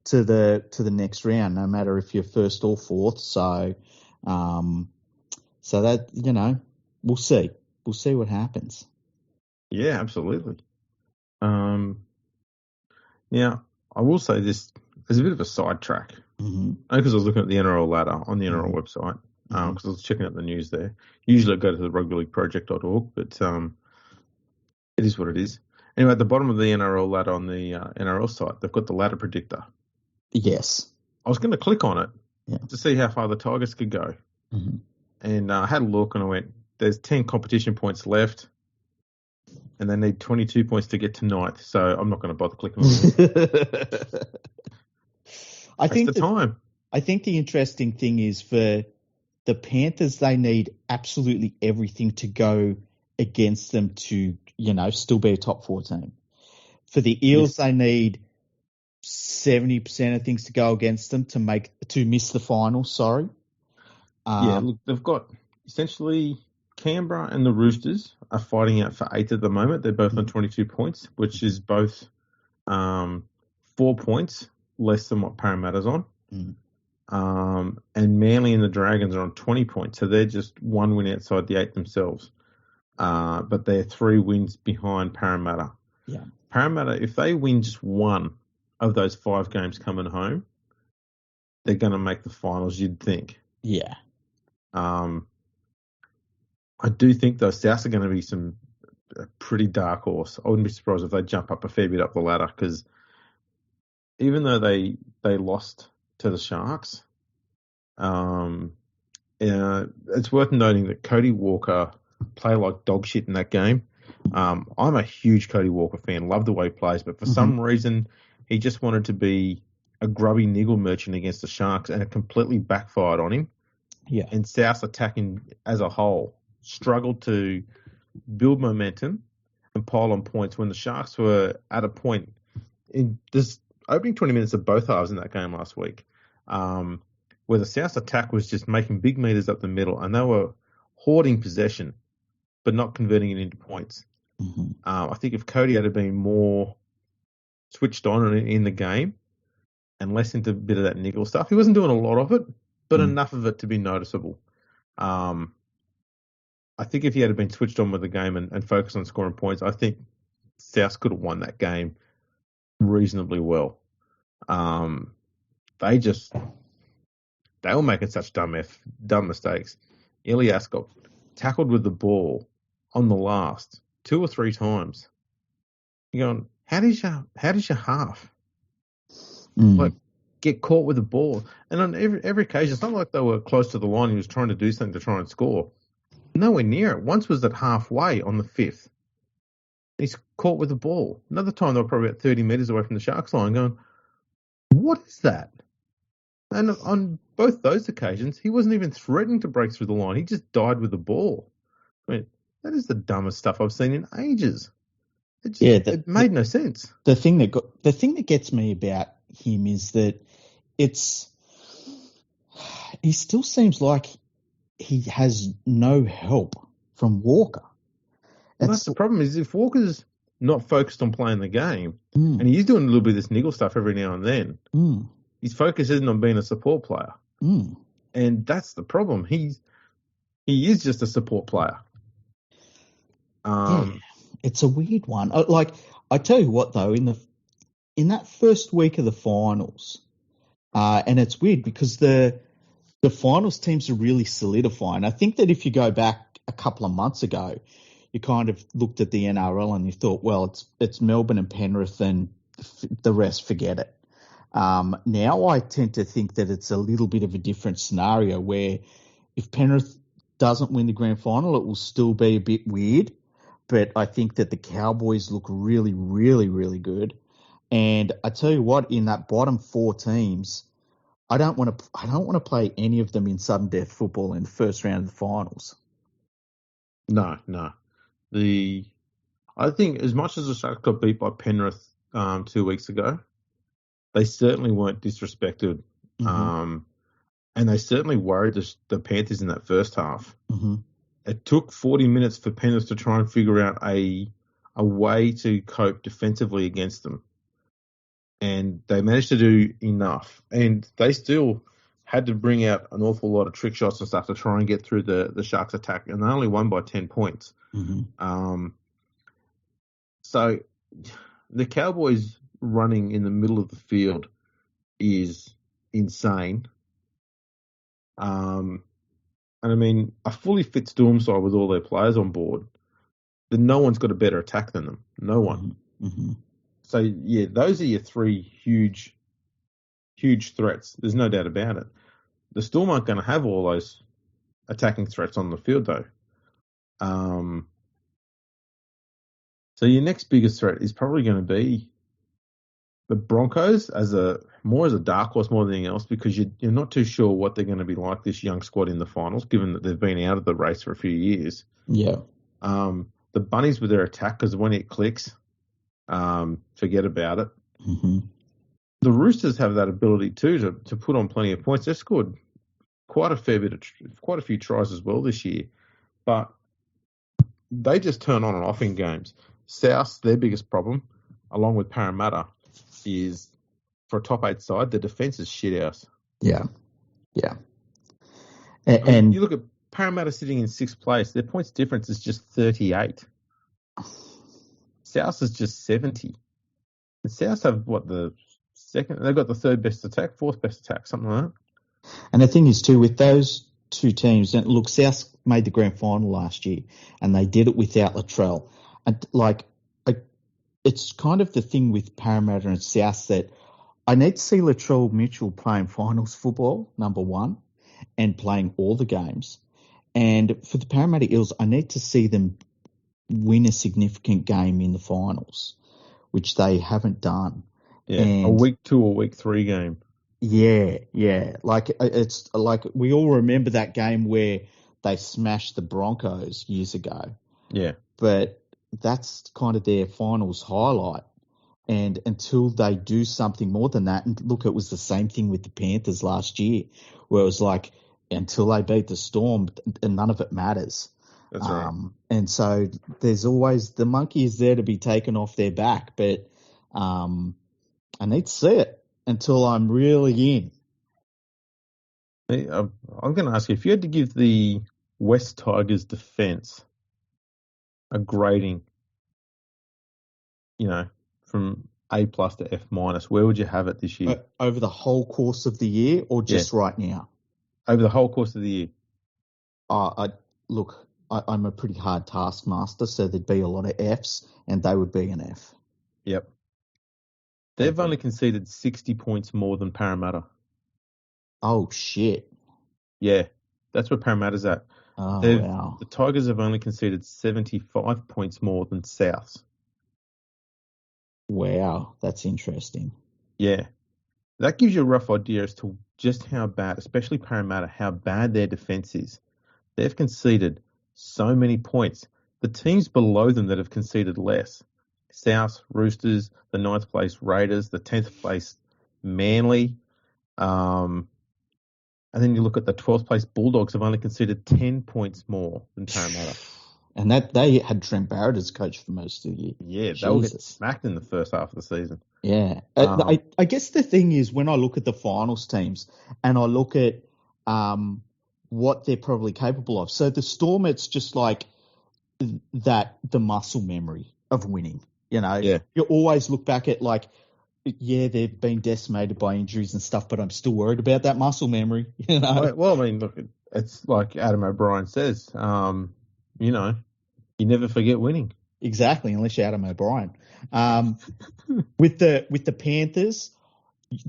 to the next round, no matter if you're first or fourth. So, so that, you know, we'll see. We'll see what happens. Yeah, absolutely. Now, I will say this as a bit of a sidetrack, because I was looking at the NRL ladder on the NRL website. Because I was checking out the news there. Usually I go to the rugbyleagueproject.org, but it is what it is. Anyway, at the bottom of the NRL ladder on the NRL site, they've got the ladder predictor. Yes. I was going to click on it to see how far the Tigers could go. Mm-hmm. And I had a look and I went, there's 10 competition points left, and they need 22 points to get to 9th, so I'm not going to bother clicking on it. I think the interesting thing is for the Panthers, they need absolutely everything to go against them to, you know, still be a top 4 team. For the Eels, they need 70% of things to go against them to miss the final. Sorry. Look, they've got essentially Canberra and the Roosters are fighting out for 8th at the moment. They're both on 22 points, which is both 4 points less than what Parramatta's on. And Manly and the Dragons are on 20 points, so they're just 1 win outside the 8 themselves. But they're 3 wins behind Parramatta. Yeah. Parramatta, if they win just 1 of those 5 games coming home, they're going to make the finals, you'd think. Yeah. I do think those Souths are going to be a pretty dark horse. I wouldn't be surprised if they jump up a fair bit up the ladder, because even though they lost to the Sharks, It's worth noting that Cody Walker played like dog shit in that game. I'm a huge Cody Walker fan, love the way he plays, but for some reason he just wanted to be a grubby niggle merchant against the Sharks, and it completely backfired on him. Yeah. And South's attacking as a whole struggled to build momentum and pile on points when the Sharks were at a point in this opening 20 minutes of both halves in that game last week, where the South's attack was just making big meters up the middle, and they were hoarding possession, but not converting it into points. I think if Cody had been more switched on in the game and less into a bit of that niggle stuff, he wasn't doing a lot of it, but enough of it to be noticeable. I think if he had been switched on with the game and focused on scoring points, I think South could have won that game reasonably well. They were making such dumb mistakes. Elias got tackled with the ball on the last 2 or 3 times. You're going, how does your half like get caught with the ball? And on every occasion, it's not like they were close to the line. He was trying to do something to try and score. Nowhere near it. Once was at halfway on the 5th. He's caught with the ball. Another time they were probably about 30 metres away from the Sharks line going, what is that? And on both those occasions, he wasn't even threatening to break through the line. He just died with the ball. I mean, that is the dumbest stuff I've seen in ages. It made no sense. The thing that gets me about him is that he still seems like he has no help from Walker. Well, that's the problem, is if Walker's not focused on playing the game, and he's doing a little bit of this niggle stuff every now and then, his focus isn't on being a support player. And that's the problem. He is just a support player. It's a weird one. Like, I tell you what, though, in that first week of the finals, and it's weird because the finals teams are really solidifying. I think that if you go back a couple of months ago, you kind of looked at the NRL and you thought, well, it's Melbourne and Penrith, and the rest, forget it. Now I tend to think that it's a little bit of a different scenario where if Penrith doesn't win the grand final, it will still be a bit weird. But I think that the Cowboys look really, really, really good. And I tell you what, in that bottom 4 teams, I don't want to play any of them in sudden death football in the first round of the finals. No. I think as much as the Sharks got beat by Penrith 2 weeks ago, they certainly weren't disrespected. And they certainly worried the Panthers in that first half. It took 40 minutes for Penrith to try and figure out a way to cope defensively against them. And they managed to do enough. And they still had to bring out an awful lot of trick shots and stuff to try and get through the Sharks attack. And they only won by 10 points. So the Cowboys running in the middle of the field is insane. And I mean, a fully fit Storm side with all their players on board, then no one's got a better attack than them. No one. So, yeah, those are your 3 huge threats. There's no doubt about it. The Storm aren't going to have all those attacking threats on the field, though. So your next biggest threat is probably going to be the Broncos as a dark horse more than anything else, because you're not too sure what they're going to be like, this young squad in the finals, given that they've been out of the race for a few years. Yeah. The Bunnies with their attack, because when it clicks, forget about it. The Roosters have that ability too to put on plenty of points. They've scored quite a few tries as well this year, but they just turn on and off in games. South, their biggest problem, along with Parramatta, is for a top 8 side, the defence is shit house. Yeah. And you look at Parramatta sitting in 6th place, their points difference is just 38. South is just 70. And South have the second? They've got the 3rd best attack, 4th best attack, something like that. And the thing is too, with those 2 teams, and look, South made the grand final last year, and they did it without Latrell. And it's kind of the thing with Parramatta and South that I need to see Latrell Mitchell playing finals football, number one. and playing all the games. And for the Parramatta Eels, I need to see them win a significant game in the finals, which they haven't done. Yeah, and a week 2 or week 3 game. Yeah. Like, it's like we all remember that game where they smashed the Broncos years ago. Yeah. But that's kind of their finals highlight. And until they do something more than that, and look, it was the same thing with the Panthers last year, where it was like, until they beat the Storm, and none of it matters. That's right. And so there's always, the monkey is there to be taken off their back, but I need to see it until I'm really in. Hey, I'm going to ask you, if you had to give the West Tigers defence a grading, from A+ to F-, where would you have it this year? Over the whole course of the year, or just right now? Over the whole course of the year. I'm a pretty hard taskmaster, so there'd be a lot of Fs, and they would be an F. Yep. They've only conceded 60 points more than Parramatta. Oh, shit. Yeah, that's where Parramatta's at. Oh, wow. The Tigers have only conceded 75 points more than Souths. Wow, that's interesting. Yeah. That gives you a rough idea as to just how bad, especially Parramatta, how bad their defence is. They've conceded so many points. The teams below them that have conceded less, South, Roosters, the 9th place Raiders, the 10th place Manly, and then you look at the 12th place Bulldogs, have only conceded 10 points more than Parramatta. And that they had Trent Barrett as coach for most of the year. Yeah, they will get smacked in the first half of the season. Yeah. I guess the thing is, when I look at the finals teams and I look at what they're probably capable of. So the Storm, it's just like the muscle memory of winning. Yeah. You always look back at like, yeah, they've been decimated by injuries and stuff, but I'm still worried about that muscle memory. Well, I mean, look, it's like Adam O'Brien says, you never forget winning. Exactly, unless you're Adam O'Brien. With the Panthers,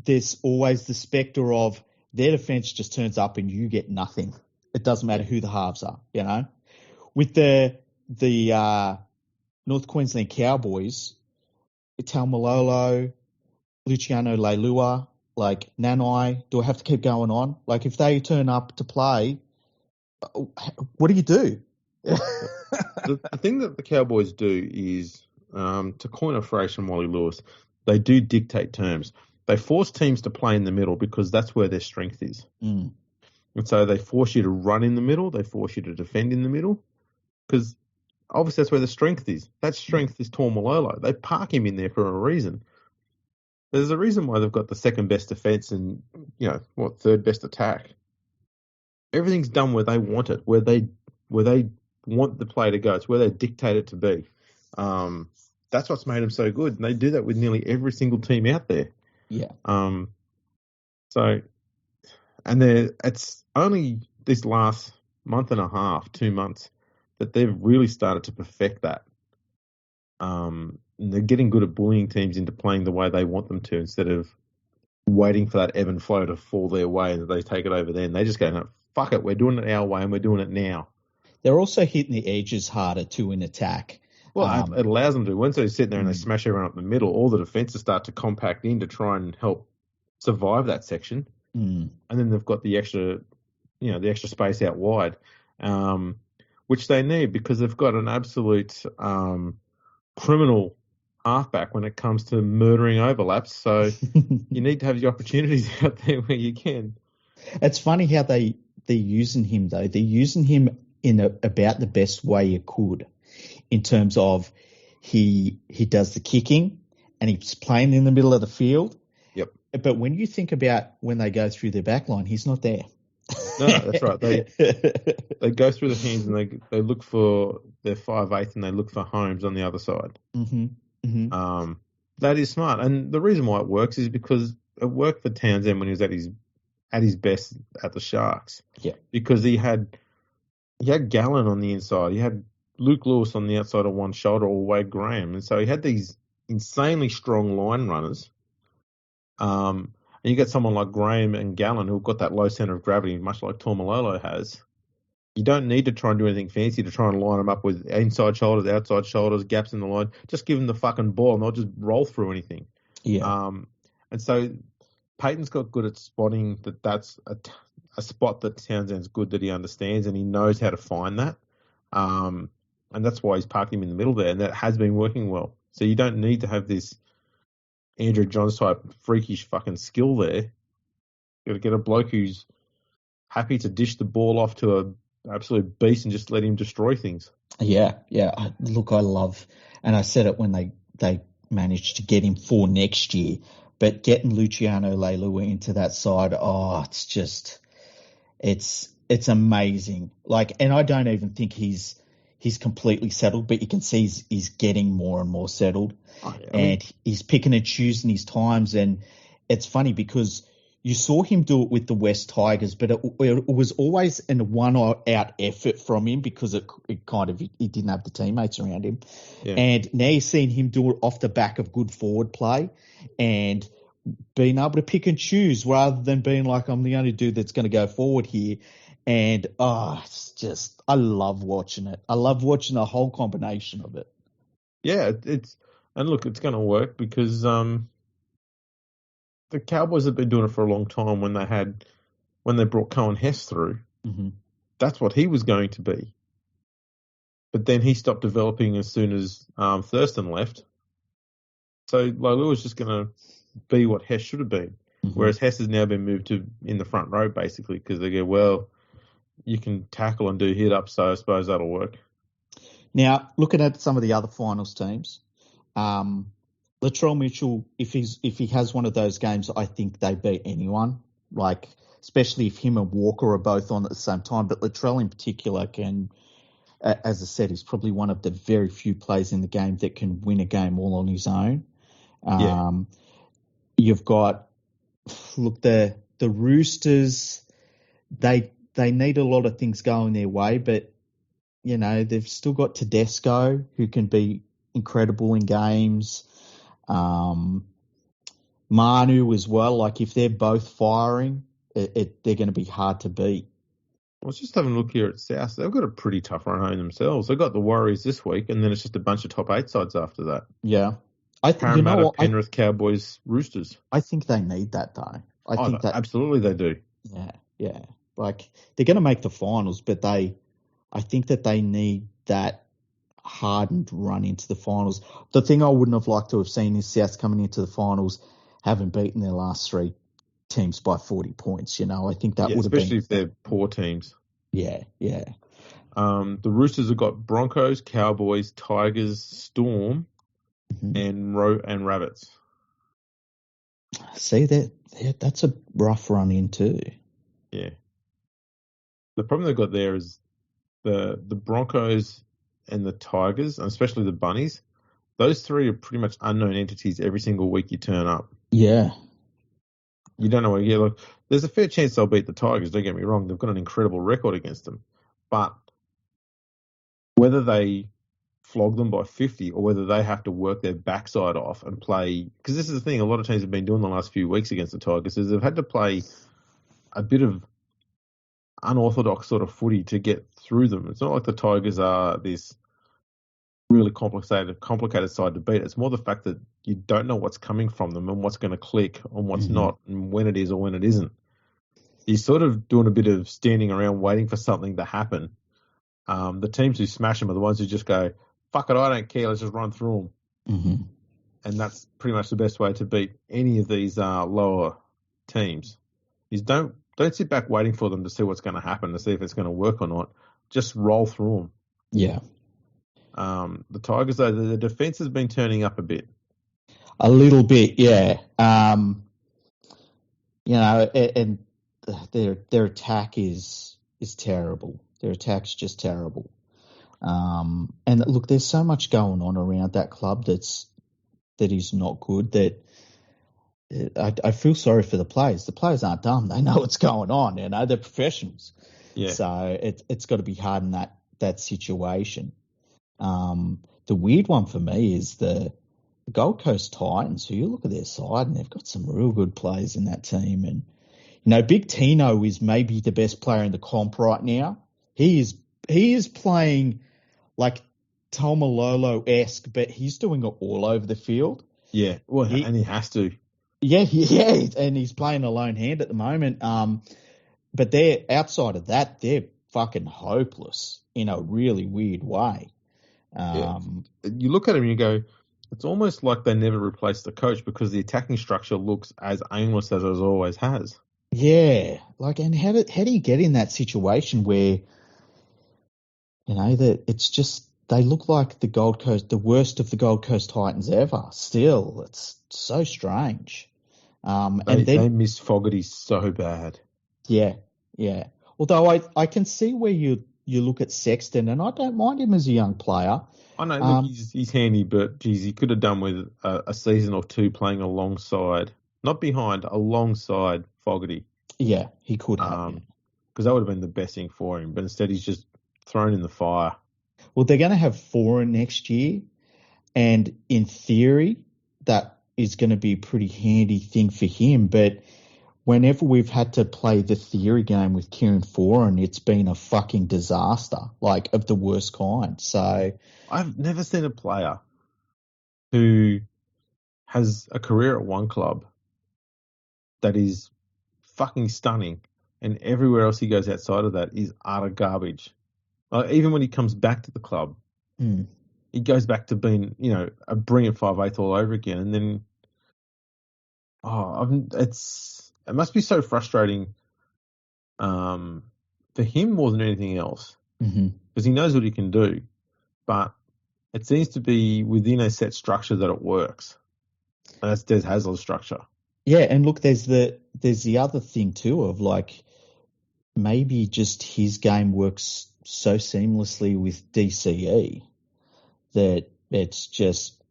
there's always the spectre of their defense just turns up and you get nothing. It doesn't matter who the halves are, With the North Queensland Cowboys, Taumalolo, Luciano Leilua, like Nanai, do I have to keep going on? Like, if they turn up to play, what do you do? The thing that the Cowboys do is, to coin a phrase from Wally Lewis, they do dictate terms. They force teams to play in the middle because that's where their strength is. Mm. And so they force you to run in the middle. They force you to defend in the middle because obviously that's where the strength is. That strength is Taumalolo. They park him in there for a reason. There's a reason why they've got the second best defense and, third best attack. Everything's done where they want it, where they want the play to go. It's where they dictate it to be. That's what's made them so good. And they do that with nearly every single team out there. Yeah. It's only this last month and a half, 2 months, that they've really started to perfect that. And they're getting good at bullying teams into playing the way they want them to instead of waiting for that ebb and flow to fall their way and they take it over there. And they just go, no, fuck it, we're doing it our way and we're doing it now. They're also hitting the edges harder too in attack. Well, it allows them to. Once they sit there and they smash everyone up the middle, all the defences start to compact in to try and help survive that section. Mm. And then they've got the extra space out wide, which they need because they've got an absolute criminal halfback when it comes to murdering overlaps. So you need to have the opportunities out there where you can. It's funny how they're using him, though. They're using him in about the best way you could, in terms of he does the kicking and he's playing in the middle of the field. Yep. But when you think about when they go through their back line, he's not there. No, that's right. They go through the hands and they look for their 5/8 and they look for Holmes on the other side. Mm-hmm. Mm-hmm. That is smart. And the reason why it works is because it worked for Townsend when he was at his best at the Sharks. Yeah. Because he had Gallen on the inside. He had Luke Lewis on the outside of one shoulder, or Wade Graham. And so he had these insanely strong line runners. And And you get someone like Graham and Gallen who've got that low centre of gravity, much like Tormalolo has. You don't need to try and do anything fancy to try and line them up with inside shoulders, outside shoulders, gaps in the line. Just give them the fucking ball and they'll just roll through anything. Yeah. And so Peyton's got good at spotting that's a spot that Townsend's good that he understands and he knows how to find that. And that's why he's parked him in the middle there, and that has been working well. So you don't need to have this Andrew Johns type freakish fucking skill there. You got to get a bloke who's happy to dish the ball off to a absolute beast and just let him destroy things. Yeah. Look, I love, and I said it when they managed to get him for next year, but getting Luciano Leilua into that side, it's amazing. Like, and I don't even think he's completely settled, but you can see he's getting more and more settled. And he's picking and choosing his times. And it's funny because you saw him do it with the West Tigers, but it was always a one-out effort from him because he didn't have the teammates around him. Yeah. And now you're seeing him do it off the back of good forward play and being able to pick and choose rather than being like, I'm the only dude that's going to go forward here. And, it's just, I love watching it. I love watching the whole combination of it. Yeah, it's going to work because the Cowboys have been doing it for a long time when they brought Cohen Hess through. Mm-hmm. That's what he was going to be. But then he stopped developing as soon as Thurston left. So Leilua was just going to be what Hess should have been. Mm-hmm. Whereas Hess has now been moved to in the front row, basically, because they go, well, you can tackle and do hit-ups, so I suppose that'll work. Now, looking at some of the other finals teams, Latrell Mitchell, if he has one of those games, I think they beat anyone, like especially if him and Walker are both on at the same time. But Latrell in particular can, as I said, he's probably one of the very few players in the game that can win a game all on his own. You've got, look, the Roosters, they need a lot of things going their way, but, you know, they've still got Tedesco, who can be incredible in games. Manu as well. Like, if they're both firing, they're going to be hard to beat. I was just having a look here at South. They've got a pretty tough run home themselves. They've got the Warriors this week, and then it's just a bunch of top 8 sides after that. Yeah. Parramatta, Penrith, Cowboys, Roosters. I think they need that, though. I think that absolutely they do. Yeah. Like, they're going to make the finals, but I think that they need that hardened run into the finals. The thing I wouldn't have liked to have seen is South coming into the finals having beaten their last 3 teams by 40 points. You know, I think that would have been, especially if they're poor teams. Yeah. The Roosters have got Broncos, Cowboys, Tigers, Storm, and Rabbits. See, that's a rough run in too. Yeah. The problem they've got there is the Broncos and the Tigers, and especially the Bunnies, those 3 are pretty much unknown entities every single week you turn up. Yeah. You don't know what you get. Look, there's a fair chance they'll beat the Tigers, don't get me wrong. They've got an incredible record against them. But whether they flog them by 50 or whether they have to work their backside off and play, because this is the thing a lot of teams have been doing the last few weeks against the Tigers, is they've had to play a bit of unorthodox sort of footy to get through them. It's not like the Tigers are this really complicated side to beat. It's more the fact that you don't know what's coming from them and what's going to click and what's not and when it is or when it isn't. You're sort of doing a bit of standing around waiting for something to happen. The teams who smash them are the ones who just go, fuck it, I don't care, let's just run through them. Mm-hmm. And that's pretty much the best way to beat any of these lower teams. Is don't sit back waiting for them to see what's going to happen, to see if it's going to work or not. Just roll through them. Yeah. The Tigers, though, the defense has been turning up a bit. A little bit, yeah. You know, and their attack is terrible. Their attack's just terrible. And look, there's so much going on around that club that is not good. That I feel sorry for the players. The players aren't dumb; they know what's going on. You know, they're professionals. Yeah. So it's got to be hard in that situation. The weird one for me is the Gold Coast Titans, who you look at their side and they've got some real good players in that team. And, you know, Big Tino is maybe the best player in the comp right now. He is playing like Tomalolo-esque, but he's doing it all over the field. Yeah, well, and he has to. Yeah, and he's playing a lone hand at the moment. But they're outside of that, they're fucking hopeless in a really weird way. You look at him and you go, it's almost like they never replaced the coach because the attacking structure looks as aimless as it always has. Yeah, like, and how do you get in that situation where, you know, that it's just they look like the worst of the Gold Coast Titans ever. Still, it's so strange. They miss Fogarty so bad. Yeah. Although I can see where you look at Sexton, and I don't mind him as a young player. I know, look, he's handy, but geez, he could have done with a season or two playing alongside, not behind, alongside Fogarty. Yeah, he could have. Because that would have been the best thing for him, but instead he's just thrown in the fire. Well, they're going to have Foran next year, and in theory, that is going to be a pretty handy thing for him, but whenever we've had to play the theory game with Kieran Foran, it's been a fucking disaster, like of the worst kind. So I've never seen a player who has a career at one club that is fucking stunning, and everywhere else he goes outside of that is utter garbage. Even when he comes back to the club, he goes back to being, you know, a brilliant 5'8" all over again, and then it must be so frustrating for him more than anything else, because he knows what he can do, but it seems to be within a set structure that it works. And that's Des Hasler's structure. Yeah, and look, there's the other thing too of like maybe just his game works so seamlessly with DCE that it's just,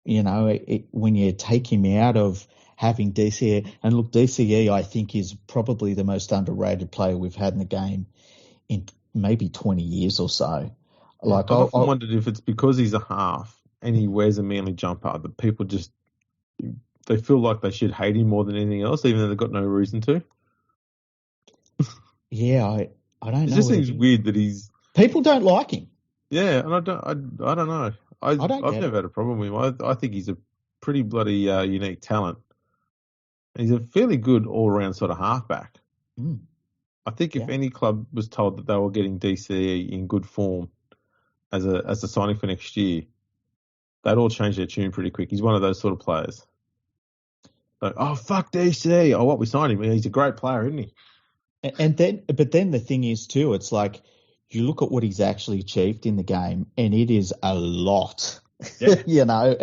you know, when you take him out of having DCE, and look, DCE I think is probably the most underrated player we've had in the game in maybe 20 years or so. Like, I've often wondered if it's because he's a half and he wears a Manly jumper that people just, they feel like they should hate him more than anything else, even though they've got no reason to. Yeah, I don't know. It just seems weird that he's... People don't like him. Yeah, and I don't know. I've never had a problem with him. I think he's a pretty bloody unique talent. He's a fairly good all-round sort of halfback. I think if any club was told that they were getting DCE in good form as a signing for next year, they'd all change their tune pretty quick. He's one of those sort of players. Like, oh, fuck DC. Oh, what, we signed him. He's a great player, isn't he? But then the thing is too, it's like you look at what he's actually achieved in the game, and it is a lot. Yeah. You know,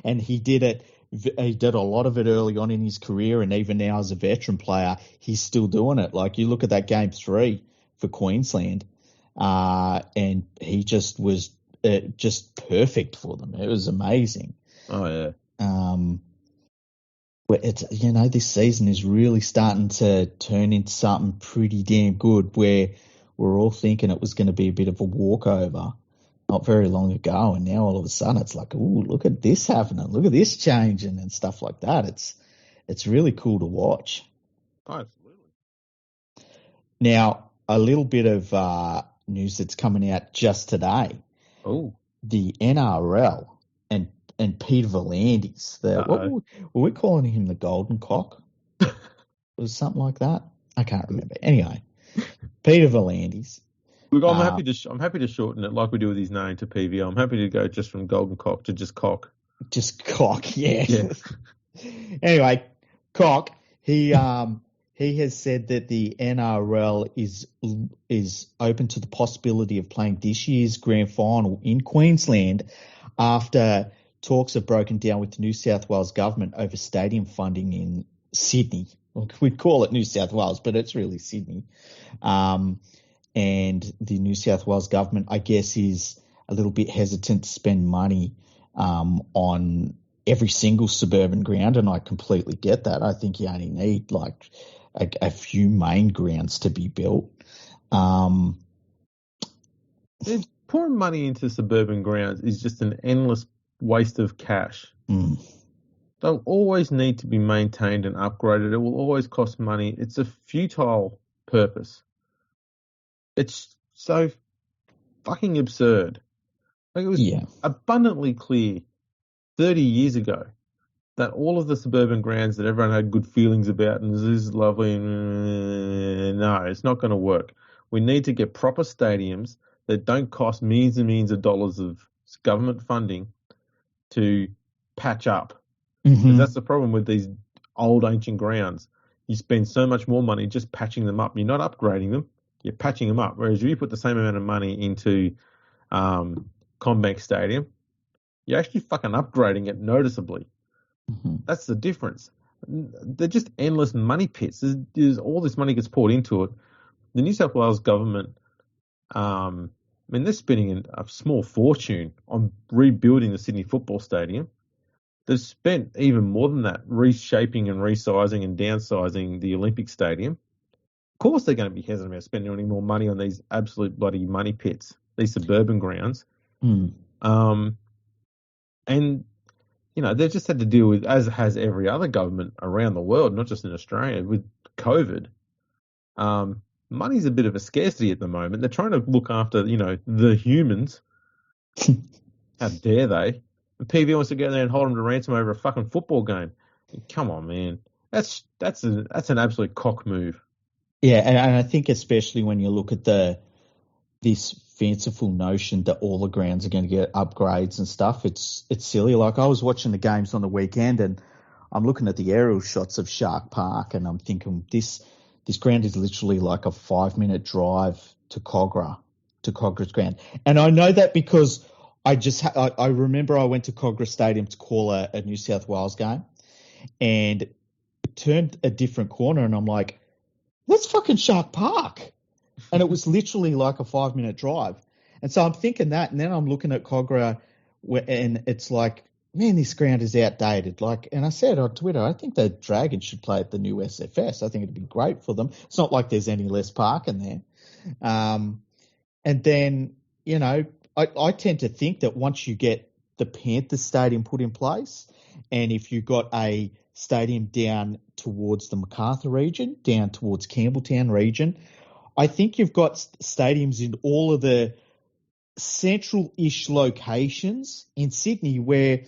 and he did it. He did a lot of it early on in his career, and even now as a veteran player, he's still doing it. Like, you look at that game 3 for Queensland, and he just was just perfect for them. It was amazing. Oh yeah. It's, you know, this season is really starting to turn into something pretty damn good, where we're all thinking it was going to be a bit of a walkover not very long ago, and now all of a sudden it's like, ooh, look at this happening, look at this changing and stuff like that. It's really cool to watch. Oh, absolutely. Now, a little bit of news that's coming out just today. Oh, the NRL and Peter V'landys. What were we calling him? The Golden Cock? Was something like that? I can't remember. Anyway, Peter V'landys. Look, I'm happy to shorten it like we do with his name to PV. I'm happy to go just from Golden Cock to just Cock. Just Cock, yeah. Anyway, Cock, he has said that the NRL is open to the possibility of playing this year's grand final in Queensland after talks have broken down with the New South Wales government over stadium funding in Sydney. We'd call it New South Wales, but it's really Sydney. And the New South Wales government, I guess, is a little bit hesitant to spend money on every single suburban ground, and I completely get that. I think you only need like a few main grounds to be built. Pouring money into suburban grounds is just an endless waste of cash. Mm. They'll always need to be maintained and upgraded. It will always cost money. It's a futile purpose. It's so fucking absurd. Like it was abundantly clear 30 years ago that all of the suburban grounds that everyone had good feelings about and this is lovely, no, it's not going to work. We need to get proper stadiums that don't cost millions and millions of dollars of government funding to patch up. Because that's the problem with these old ancient grounds. You spend so much more money just patching them up. You're not upgrading them. You're patching them up. Whereas if you put the same amount of money into Combank Stadium, you're actually fucking upgrading it noticeably. That's the difference. They're just endless money pits. There's all this money gets poured into it. The New South Wales government, they're spending a small fortune on rebuilding the Sydney Football Stadium. They've spent even more than that reshaping and resizing and downsizing the Olympic Stadium. Of course they're going to be hesitant about spending any more money on these absolute bloody money pits, these suburban grounds. And, they've just had to deal with, as has every other government around the world, not just in Australia, with COVID. Money's a bit of a scarcity at the moment. They're trying to look after, the humans. How dare they? And PV wants to go there and hold them to ransom over a fucking football game. Come on, man. That's an absolute cock move. Yeah, and I think especially when you look at this fanciful notion that all the grounds are going to get upgrades and stuff, it's silly. Like I was watching the games on the weekend and I'm looking at the aerial shots of Shark Park and I'm thinking this ground is literally like a 5-minute drive to Cogra's ground. And I know that because I remember I went to Cogra Stadium to call a New South Wales game and it turned a different corner and I'm like, that's fucking Shark Park. And it was literally like a 5-minute drive. And so I'm thinking that, and then I'm looking at Cogra and it's like, man, this ground is outdated. And I said on Twitter, I think the Dragons should play at the new SFS. I think it'd be great for them. It's not like there's any less parking there. And then, I tend to think that once you get the Panthers stadium put in place, and if you got a stadium down towards the Macarthur region, down towards Campbelltown region, I think you've got stadiums in all of the central-ish locations in Sydney where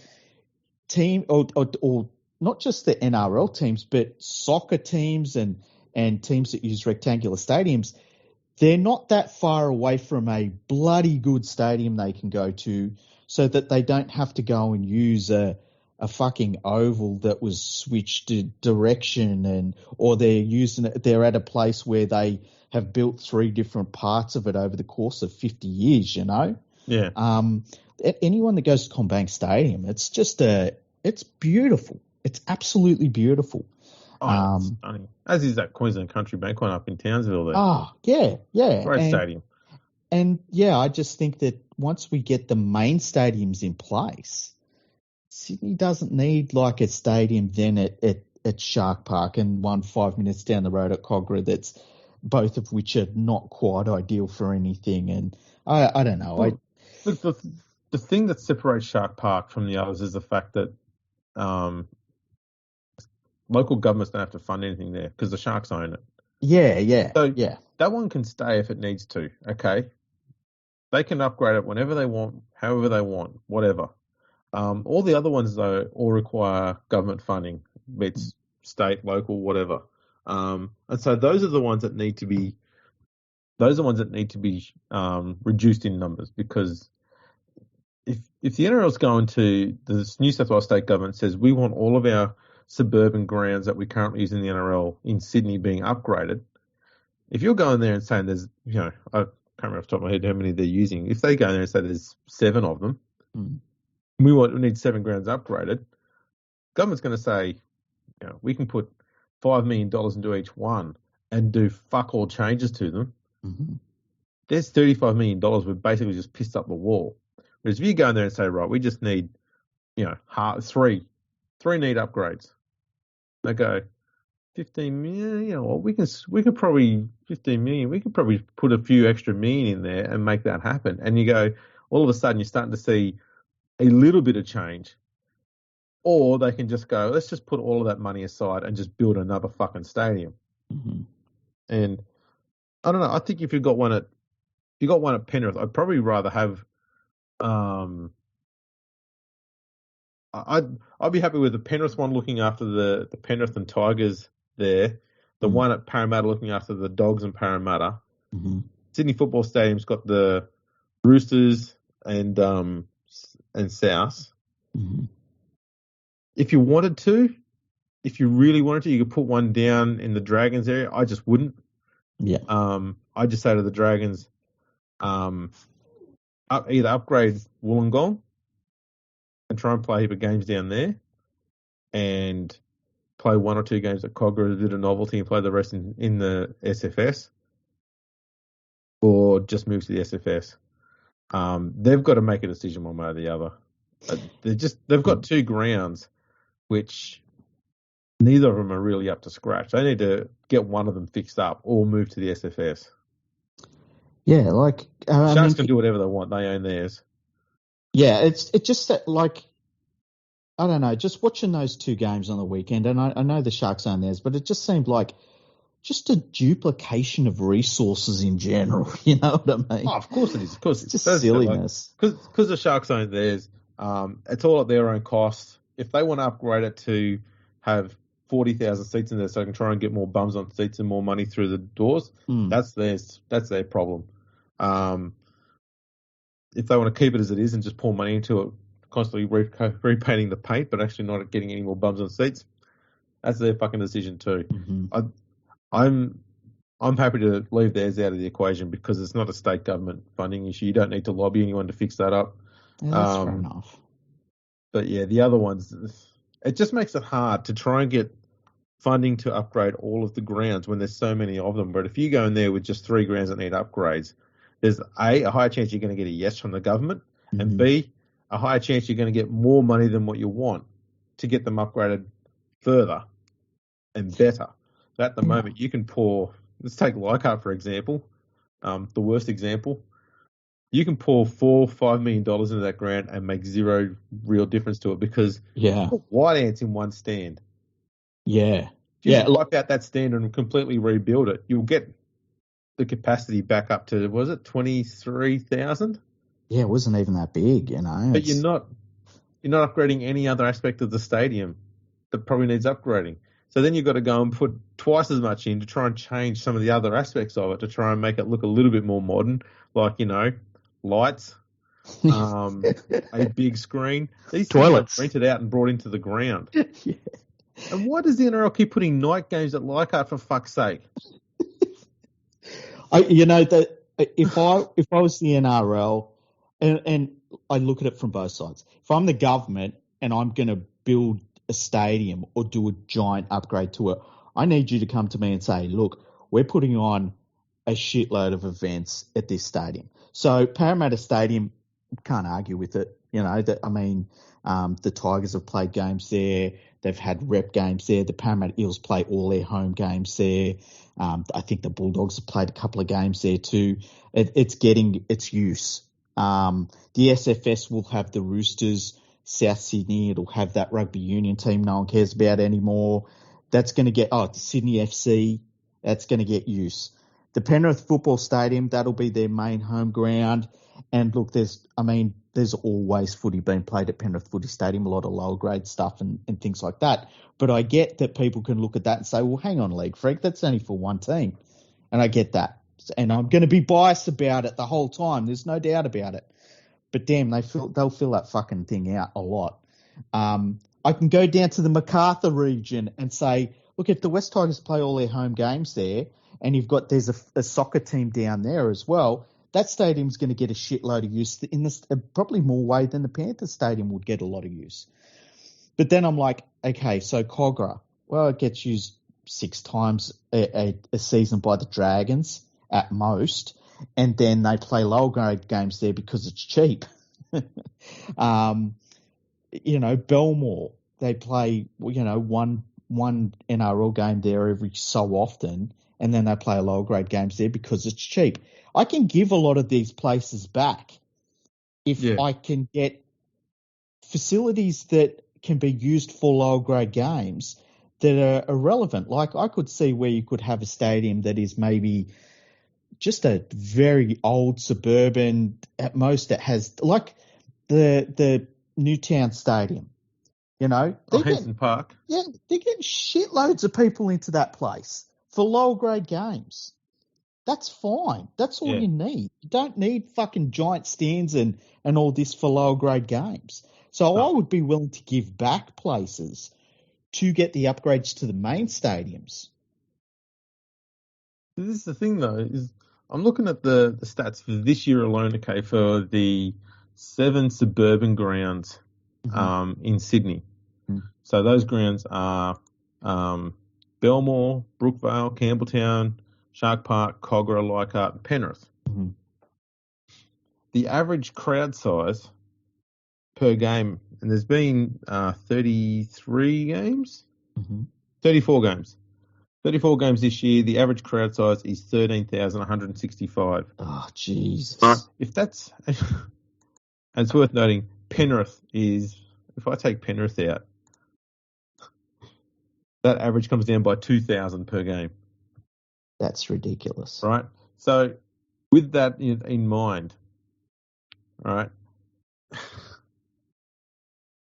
or not just the NRL teams, but soccer teams and teams that use rectangular stadiums, they're not that far away from a bloody good stadium they can go to so that they don't have to go and use a fucking oval that was switched to direction or they're at a place where they have built 3 different parts of it over the course of 50 years, Yeah. Anyone that goes to Combank Stadium, it's just it's beautiful. It's absolutely beautiful. Oh, it's stunning. As is that Queensland Country Bank one up in Townsville there. Oh, yeah. Great stadium. And yeah, I just think that once we get the main stadiums in place, Sydney doesn't need like a stadium then at Shark Park and 5 minutes down the road at Cogra that's both of which are not quite ideal for anything. And I don't know. Look, the thing that separates Shark Park from the others is the fact that local governments don't have to fund anything there because the Sharks own it. Yeah. So that one can stay if it needs to, okay? They can upgrade it whenever they want, however they want, whatever. All the other ones, though, all require government funding. It's state, local, whatever. And so those are the ones that need to be reduced in numbers because if the NRL's going to the New South Wales state government says we want all of our suburban grounds that we currently use in the NRL in Sydney being upgraded, if you're going there and saying there's, I can't remember off the top of my head how many they're using. If they go there and say there's 7 of them, we need 7 grounds upgraded, government's going to say, we can put $5 million into each one and do fuck all changes to them. Mm-hmm. There's $35 million we've basically just pissed up the wall. Whereas if you go in there and say, right, we just need, 3 need upgrades. They go, 15 million, we could probably 15 million. We could probably put a few extra million in there and make that happen. And you go, all of a sudden you're starting to see a little bit of change, or they can just go, let's just put all of that money aside and just build another fucking stadium. Mm-hmm. And I don't know. I think if you got one at Penrith, I'd probably rather have. I'd be happy with the Penrith one looking after the Penrith and Tigers there. The one at Parramatta looking after the Dogs and Parramatta. Mm-hmm. Sydney Football Stadium's got the Roosters and South. Mm-hmm. If you really wanted to, you could put one down in the Dragons area. I just wouldn't. Yeah. I just say to the Dragons, either upgrade Wollongong and try and play a heap of games down there, and play one or two games at Cogra as a bit of novelty and play the rest in the SFS, or just move to the SFS. They've got to make a decision one way or the other. They've got two grounds which neither of them are really up to scratch. They need to get one of them fixed up or move to the SFS. Yeah, like Sharks can do whatever they want. They own theirs. Yeah, it's just that, like, I don't know, just watching those two games on the weekend, and I know the Sharks own theirs, but it just seemed like just a duplication of resources in general. You know what I mean? Oh, of course it is. Of course it's just silliness. Because the Sharks own theirs, it's all at their own cost. If they want to upgrade it to have 40,000 seats in there so they can try and get more bums on seats and more money through the doors, that's theirs. That's their problem. If they want to keep it as it is and just pour money into it, constantly repainting the paint, but actually not getting any more bums on seats, that's their fucking decision too. Mm-hmm. I'm happy to leave theirs out of the equation because it's not a state government funding issue. You don't need to lobby anyone to fix that up. Yeah, that's fair enough. But yeah, the other ones, it just makes it hard to try and get funding to upgrade all of the grounds when there's so many of them. But if you go in there with just 3 grounds that need upgrades, there's a higher chance you're going to get a yes from the government, and B, a higher chance you're going to get more money than what you want to get them upgraded further and better. So at the moment, you can let's take Leichhardt, for example, the worst example. You can pour $4-5 million into that ground and make zero real difference to it because white ants in one stand. Yeah. If you wipe out that stand and completely rebuild it, you'll get the capacity back up to, was it 23,000? Yeah, it wasn't even that big, you know. But you're not upgrading any other aspect of the stadium that probably needs upgrading. So then you've got to go and put twice as much in to try and change some of the other aspects of it to try and make it look a little bit more modern, like, lights, a big screen. These toilets rented out and brought into the ground. Yeah. And why does the NRL keep putting night games at Leichhardt, for fuck's sake? If I was the NRL, and I look at it from both sides. If I'm the government and I'm going to build a stadium or do a giant upgrade to it, I need you to come to me and say, look, we're putting on a shitload of events at this stadium. So Parramatta Stadium, can't argue with it. The Tigers have played games there. They've had rep games there. The Parramatta Eels play all their home games there. I think the Bulldogs have played a couple of games there too. It's getting its use. The SFS will have the Roosters. South Sydney, it'll have that rugby union team no one cares about anymore. That's going to get, Sydney FC, that's going to get use. The Penrith Football Stadium, that'll be their main home ground. And look, there's always footy being played at Penrith Footy Stadium, a lot of lower grade stuff and things like that. But I get that people can look at that and say, well, hang on, League Freak, that's only for one team. And I get that. And I'm going to be biased about it the whole time. There's no doubt about it. But damn, they'll fill that fucking thing out a lot. I can go down to the Macarthur region and say, look, if the West Tigers play all their home games there, and there's a soccer team down there as well, that stadium's going to get a shitload of use in this, probably more way than the Panthers stadium would get a lot of use. But then I'm like, okay, so Cogra, well, it gets used 6 times a season by the Dragons at most. And then they play lower grade games there because it's cheap. Belmore, they play, one NRL game there every so often, and then they play lower grade games there because it's cheap. I can give a lot of these places back if I can get facilities that can be used for lower grade games that are irrelevant. Like I could see where you could have a stadium that is maybe just a very old suburban, at most it has like the Newtown Stadium. You know, Henson Park. Yeah, they're getting shitloads of people into that place for lower grade games. That's fine. That's all you need. You don't need fucking giant stands and all this for lower grade games. So I would be willing to give back places to get the upgrades to the main stadiums. This is the thing, though, is I'm looking at the stats for this year alone, okay, for the 7 suburban grounds in Sydney. Mm-hmm. So those grounds are Belmore, Brookvale, Campbelltown, Shark Park, Cogra, Leichhardt, and Penrith. Mm-hmm. The average crowd size per game, and there's been 33 games? 34 games. 34 games this year, the average crowd size is 13,165. Oh, Jesus. If that's... and it's worth noting, Penrith is... If I take Penrith out, that average comes down by 2,000 per game. That's ridiculous. Right? So, with that in mind, right,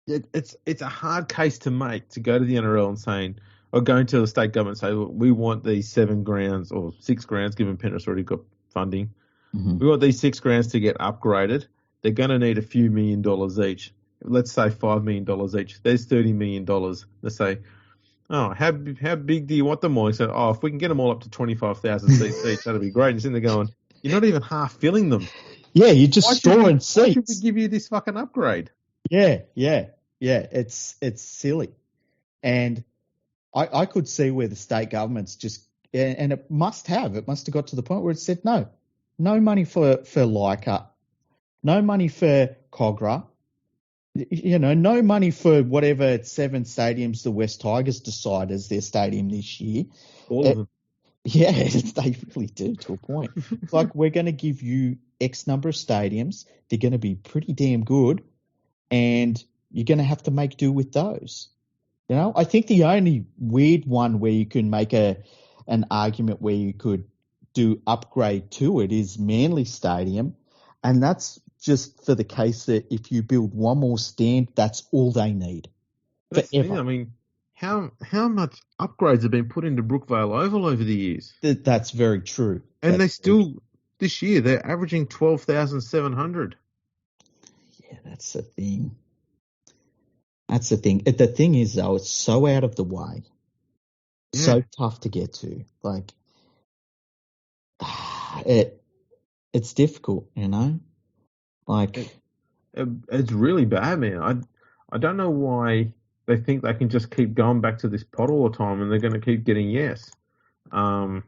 it's a hard case to make to go to the NRL and saying, or going to the state government and say, look, we want these 7 grounds or 6 grounds, given Penrith's already got funding. Mm-hmm. We want these 6 grounds to get upgraded. They're going to need a few $1 million each. Let's say $5 million each. There's $30 million. Let's say, oh, how big do you want them all? He said, oh, if we can get them all up to 25,000 seats each, that'll be great. And you're sitting there going, you're not even half filling them. Yeah, you're just storing seats. Why should we give you this fucking upgrade? Yeah. It's silly. And I could see where the state government's just, and it must have got to the point where it said, no money for Leichhardt, no money for Cogra, no money for whatever 7 stadiums the West Tigers decide as their stadium this year. All of them. Yeah, they really do, to a point. It's like, we're going to give you X number of stadiums. They're going to be pretty damn good, and you're going to have to make do with those. I think the only weird one where you can make an argument where you could do upgrade to it is Manly Stadium, and that's just for the case that if you build one more stand, that's all they need. Forever. I mean, how much upgrades have been put into Brookvale Oval over the years? That's very true. And they still, this year, they're averaging 12,700. Yeah, that's the thing. That's the thing. The thing is, though, it's so out of the way, so tough to get to. Like, it's difficult, Like, it's really bad, man. I don't know why they think they can just keep going back to this pot all the time, and they're going to keep getting yes. Brookvale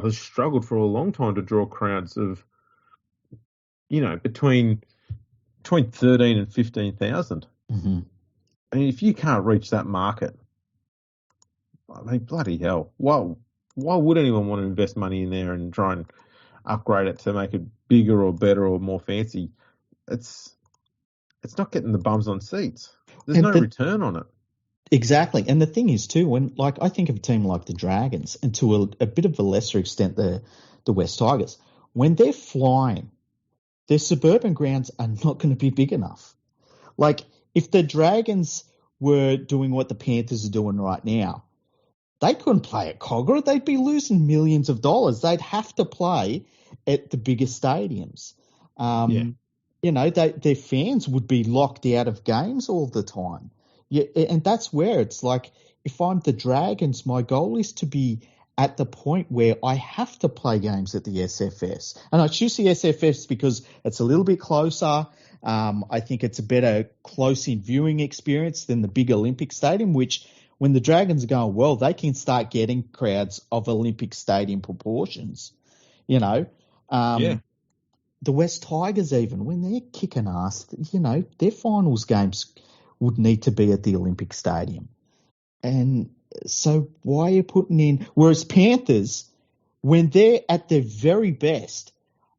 has struggled for a long time to draw crowds of, between 13 and 15,000. Mm-hmm. I mean, if you can't reach that market, I mean, bloody hell. Why would anyone want to invest money in there and try and upgrade it to make it bigger or better or more fancy? It's not getting the bums on seats. There's no return on it. Exactly. And the thing is, too, when I think of a team like the Dragons, and to a bit of a lesser extent the West Tigers, when they're flying, their suburban grounds are not going to be big enough. Like, if the Dragons were doing what the Panthers are doing right now, they couldn't play at Cogra. They'd be losing millions of dollars. They'd have to play at the bigger stadiums. Their fans would be locked out of games all the time. Yeah, and that's where it's like, if I'm the Dragons, my goal is to be at the point where I have to play games at the SFS. And I choose the SFS because it's a little bit closer. I think it's a better close-in viewing experience than the big Olympic Stadium, which, when the Dragons are going well, they can start getting crowds of Olympic Stadium proportions. The West Tigers, even when they're kicking ass, their finals games would need to be at the Olympic Stadium. And so why are you putting in... Whereas Panthers, when they're at their very best,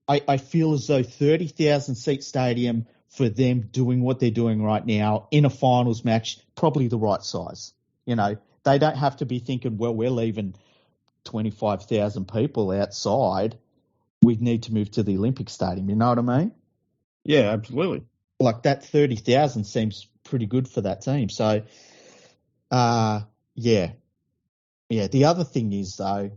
I feel as though 30,000 seat stadium for them doing what they're doing right now in a finals match, probably the right size. You know, they don't have to be thinking, well, we're leaving 25,000 people outside. We need to move to the Olympic Stadium. You know what I mean? Yeah, absolutely. Like that 30,000 seems pretty good for that team. So, yeah. The other thing is, though,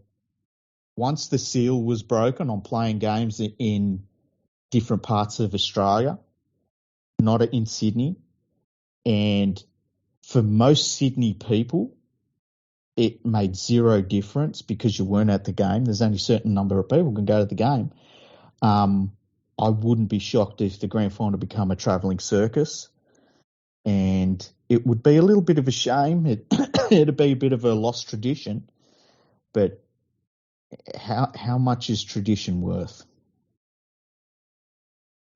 once the seal was broken on playing games in different parts of Australia, not in Sydney, and for most Sydney people, it made zero difference because you weren't at the game. There's only a certain number of people who can go to the game. I wouldn't be shocked if the grand final become a travelling circus, and it would be a little bit of a shame. It'd be a bit of a lost tradition, but how much is tradition worth?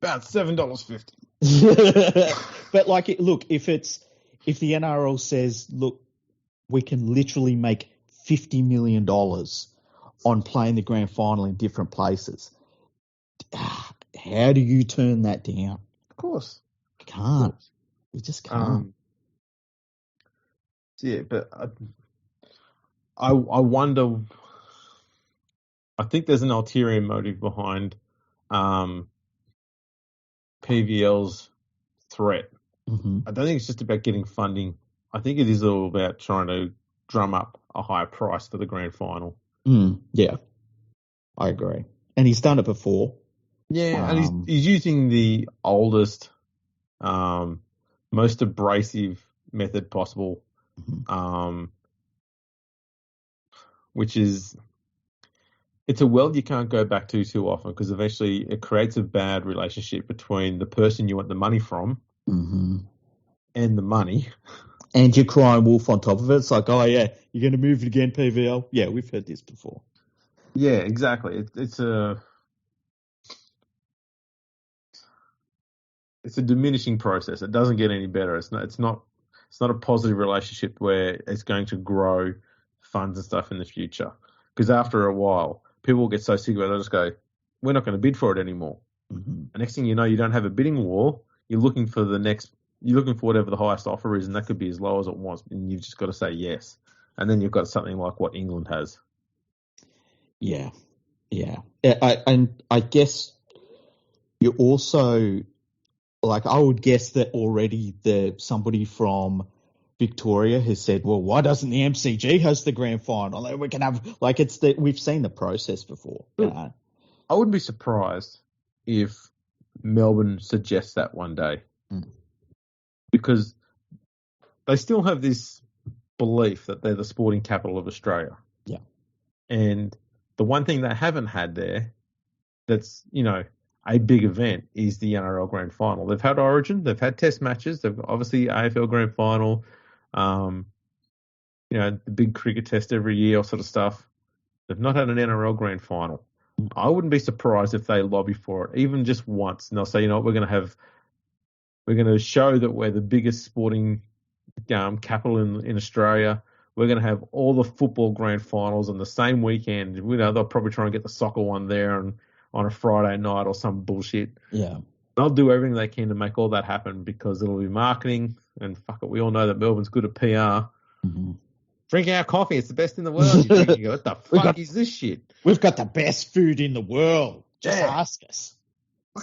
About $7.50. But look, if the NRL says, look, we can literally make $50 million on playing the grand final in different places, how do you turn that down? Of course. You can't. You just can't. Yeah, but I wonder. I think there's an ulterior motive behind PVL's threat. Mm-hmm. I don't think it's just about getting funding. I think it is all about trying to drum up a higher price for the grand final. Yeah, I agree. And he's done it before. Yeah, and he's using the oldest, most abrasive method possible, which is, it's a well you can't go back to too often because eventually it creates a bad relationship between the person you want the money from and the money. And you're crying wolf on top of it. It's like, oh, yeah, you're going to move it again, PVL? Yeah, we've heard this before. Yeah, exactly. It's a diminishing process. It doesn't get any better. It's not a positive relationship where it's going to grow funds and stuff in the future. Because after a while, people will get so sick of it, they'll just go, we're not going to bid for it anymore. The next thing you know, you don't have a bidding war. You're looking for whatever the highest offer is, and that could be as low as it wants, and you've just got to say yes. And then you've got something like what England has. Yeah. I guess you also, I would guess that already somebody from Victoria has said, well, why doesn't the MCG host the grand final? We can have, we've seen the process before. I wouldn't be surprised if Melbourne suggests that one day. Because they still have this belief that they're the sporting capital of Australia. Yeah. And the one thing they haven't had there that's, a big event is the NRL Grand Final. They've had Origin, they've had Test matches, they've obviously AFL Grand Final, the big cricket test every year, sort of stuff. They've not had an NRL Grand Final. I wouldn't be surprised if they lobby for it, even just once, and they'll say, we're going to show that we're the biggest sporting capital in Australia. We're going to have all the football grand finals on the same weekend. They'll probably try and get the soccer one there on a Friday night or some bullshit. Yeah. They'll do everything they can to make all that happen because it'll be marketing. And fuck it, we all know that Melbourne's good at PR. Drink our coffee. It's the best in the world. You go, what the fuck is this shit? We've got the best food in the world. Just ask us.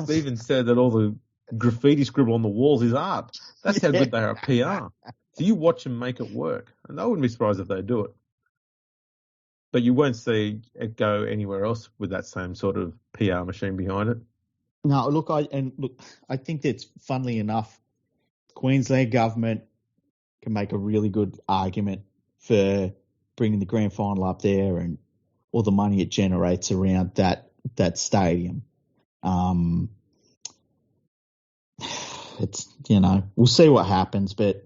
They even said that all the graffiti scribble on the walls is art. That's how good they are at PR. So you watch them make it work. And I wouldn't be surprised if they do it. But you won't see it go anywhere else with that same sort of PR machine behind it. No, look, I think that's, funnily enough, Queensland government can make a really good argument for bringing the grand final up there and all the money it generates around that stadium. It's, we'll see what happens, but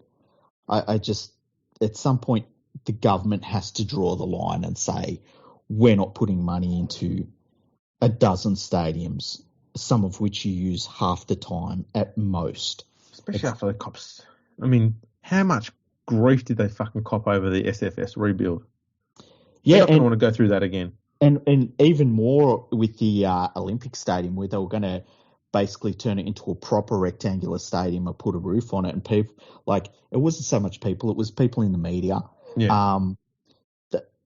I just, at some point, the government has to draw the line and say, we're not putting money into a dozen stadiums, some of which you use half the time at most. Especially after the cops. I mean, how much grief did they fucking cop over the SFS rebuild? Yeah, I don't want to go through that again. And even more with the Olympic Stadium, where they were going to basically turn it into a proper rectangular stadium and put a roof on it. And people, like, it wasn't so much people, it was people in the media. Yeah.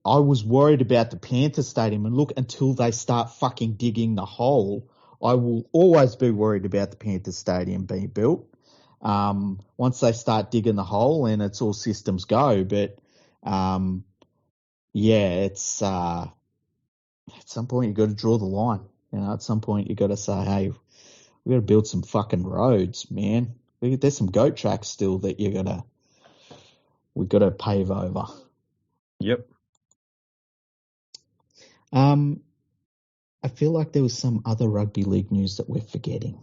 I was worried about the Panthers stadium, and look, until they start fucking digging the hole, I will always be worried about the Panthers stadium being built. Once they start digging the hole, and it's all systems go. But it's at some point you got to draw the line. At some point you got to say, hey, we got to build some fucking roads, man. There's some goat tracks still that we got to pave over. Yep. I feel like there was some other rugby league news that we're forgetting.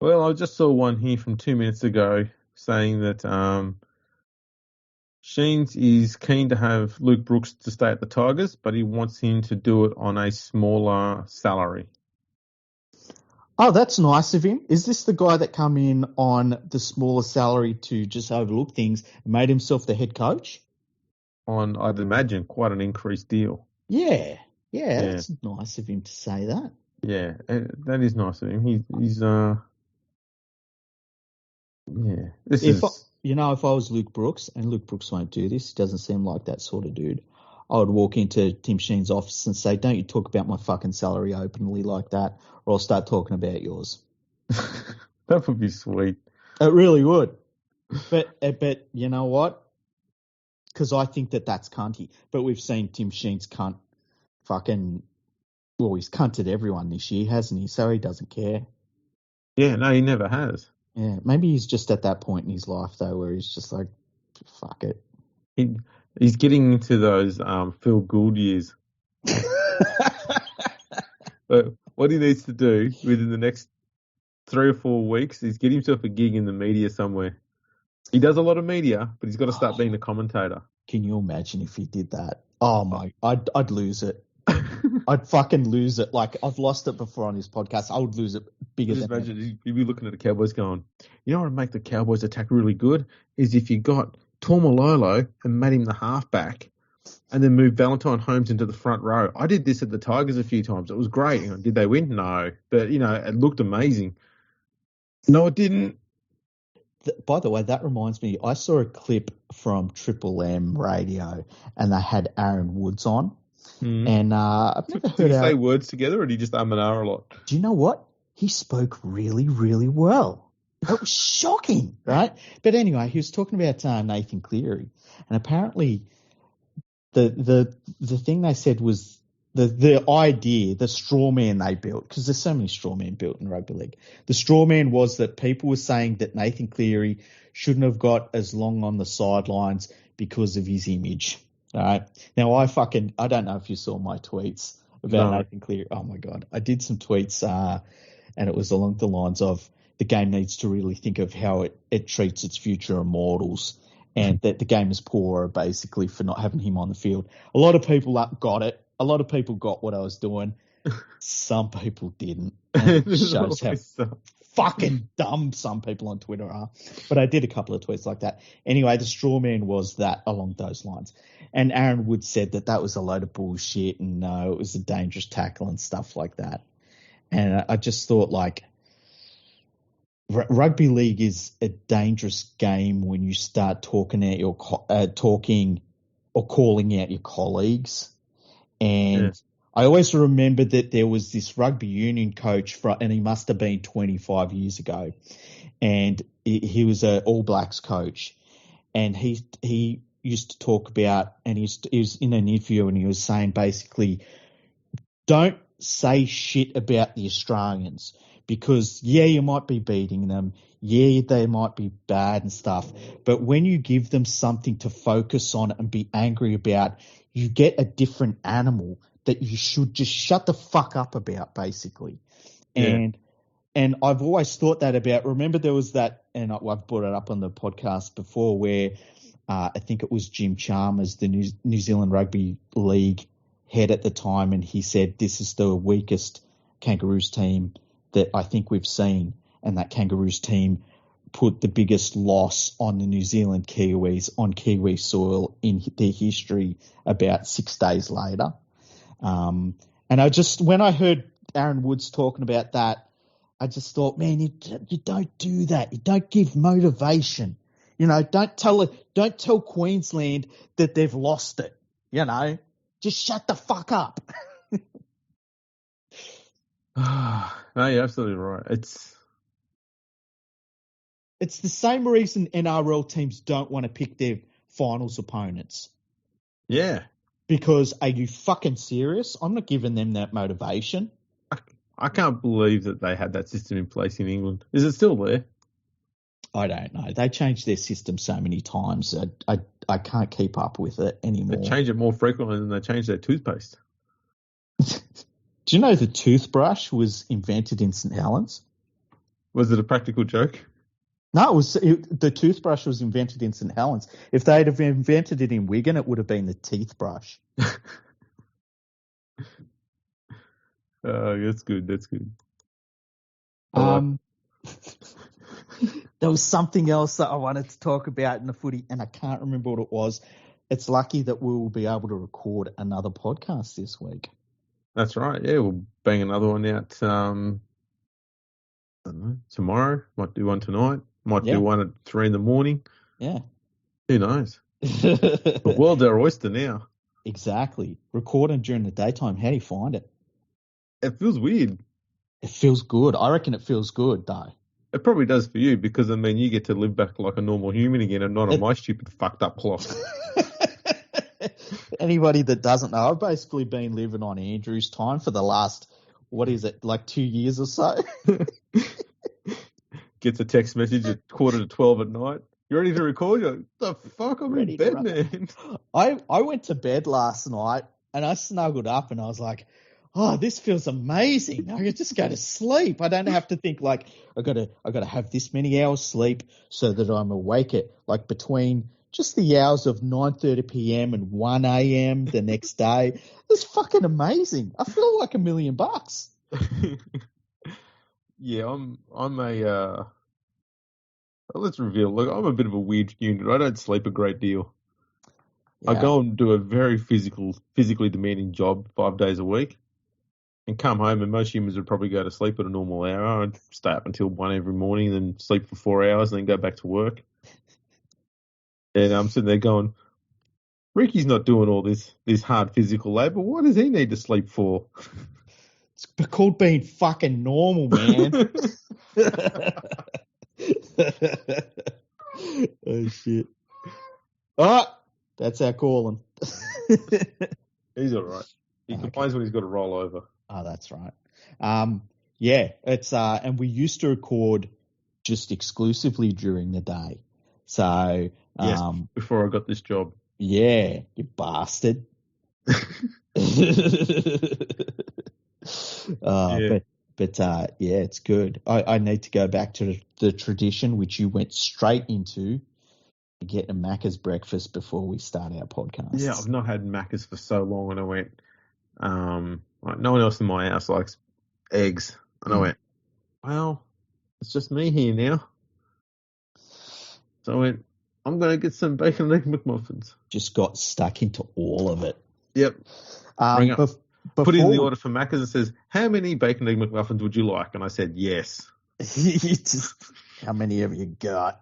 Well, I just saw one here from 2 minutes ago saying that Sheens is keen to have Luke Brooks to stay at the Tigers, but he wants him to do it on a smaller salary. Oh, that's nice of him. Is this the guy that come in on the smaller salary to just overlook things and made himself the head coach? On, I'd imagine, quite an increased deal. Yeah, that's nice of him to say that. Yeah, that is nice of him. He's If I was Luke Brooks, and Luke Brooks won't do this, he doesn't seem like that sort of dude, I would walk into Tim Sheen's office and say, don't you talk about my fucking salary openly like that, or I'll start talking about yours. That would be sweet. It really would. But you know what? Because I think that's cunty. But we've seen Tim Sheen's cunt he's cunted everyone this year, hasn't he? So he doesn't care. Yeah, no, he never has. Yeah, maybe he's just at that point in his life, though, where he's just like, fuck it. He's getting into those Phil Gould years. But what he needs to do within the next 3 or 4 weeks is get himself a gig in the media somewhere. He does a lot of media, but he's got to start being a commentator. Can you imagine if he did that? Oh, my, I'd lose it. I'd fucking lose it. Like, I've lost it before on this podcast. I would lose it bigger Just than imagine you'd be looking at the Cowboys going, you know what would make the Cowboys attack really good is if you got Tormalolo and made him the halfback and then moved Valentine Holmes into the front row. I did this at the Tigers a few times. It was great. Did they win? No. But, it looked amazing. No, it didn't. By the way, that reminds me, I saw a clip from Triple M radio and they had Aaron Woods on. And I've never heard. Did he say words together, or did he just and ah a lot? Do you know what? He spoke really, really well. It was shocking, right? But anyway, he was talking about Nathan Cleary, and apparently, the thing they said was the idea, the straw man they built, because there's so many straw men built in rugby league. The straw man was that people were saying that Nathan Cleary shouldn't have got as long on the sidelines because of his image. All right. Now, I don't know if you saw my tweets about Nathan Cleary. Oh, my God. I did some tweets, and it was along the lines of the game needs to really think of how it treats its future immortals, and that the game is poorer, basically, for not having him on the field. A lot of people got it. A lot of people got what I was doing. Some people didn't. And it shows how fucking dumb some people on Twitter are. But I did a couple of tweets like that. Anyway, the straw man was that along those lines. And Aaron Wood said that was a load of bullshit and it was a dangerous tackle and stuff like that. And I just thought, like, rugby league is a dangerous game when you start talking or calling out your colleagues. And I always remember that there was this rugby union coach, and he must have been 25 years ago, and he was an All Blacks coach, and he used to talk about, and he was in an interview, and he was saying basically, don't say shit about the Australians, because you might be beating them, they might be bad and stuff, but when you give them something to focus on and be angry about, you get a different animal that you should just shut the fuck up about, basically. And I've always thought that about, remember there was that, and I've brought it up on the podcast before, where I think it was Jim Chalmers, the New Zealand Rugby League head at the time, and he said this is the weakest Kangaroos team that I think we've seen, and that Kangaroos team put the biggest loss on the New Zealand Kiwis on Kiwi soil in their history about 6 days later. And when I heard Aaron Woods talking about that, I just thought, man, you don't do that. You don't give motivation. Don't tell Queensland that they've lost it. Just shut the fuck up. No, you're absolutely right. It's the same reason NRL teams don't want to pick their finals opponents. Yeah. Because are you fucking serious? I'm not giving them that motivation. I can't believe that they had that system in place in England. Is it still there? I don't know. They changed their system so many times. I can't keep up with it anymore. They change it more frequently than they change their toothpaste. Do you know the toothbrush was invented in St. Helens? Was it a practical joke? No, the toothbrush was invented in St. Helens. If they'd have invented it in Wigan, it would have been the teeth brush. That's good. That's good. There was something else that I wanted to talk about in the footy, and I can't remember what it was. It's lucky that we will be able to record another podcast this week. That's right. Yeah, we'll bang another one out. I don't know, tomorrow. Might do one tonight. Might do one at 3 a.m. Yeah. Who knows? The world's our oyster now. Exactly. Recording during the daytime. How do you find it? It feels weird. It feels good. I reckon it feels good, though. It probably does for you because, I mean, you get to live back like a normal human again and not on my stupid fucked up clock. Anybody that doesn't know, I've basically been living on Andrew's time for the last, 2 years or so. Gets a text message at 11:45 at night. You ready to record? You're like, the fuck? I'm in bed, man. I went to bed last night and I snuggled up and I was like, oh, this feels amazing. I could just go to sleep. I don't have to think I gotta have this many hours sleep so that I'm awake at between just the hours of 9:30 p.m. and 1 a.m. the next day. It's fucking amazing. I feel like $1 million. Yeah, I'm a let's reveal. Look, I'm a bit of a weird unit. I don't sleep a great deal. Yeah. I go and do a very physically demanding job 5 days a week and come home, and most humans would probably go to sleep at a normal hour. I'd stay up until 1 every morning, then sleep for 4 hours, and then go back to work. And I'm sitting there going, Ricky's not doing all this hard physical labour. What does he need to sleep for? It's called being fucking normal, man. Oh, shit. Oh, that's our calling. He's all right. He complains when he's got to roll over. Oh, that's right. Yeah, it's and we used to record just exclusively during the day. So yes, before I got this job. Yeah, you bastard. Yeah. But it's good. I need to go back to the tradition which you went straight into, getting a Macca's breakfast before we start our podcast. Yeah, I've not had Macca's for so long, and I went. No one else in my house likes eggs, and I went, well, it's just me here now. So I went, I'm going to get some bacon and egg McMuffins. Just got stuck into all of it. Yep. Put in the order for Macca's and says, how many bacon and egg McMuffins would you like? And I said, yes. How many have you got?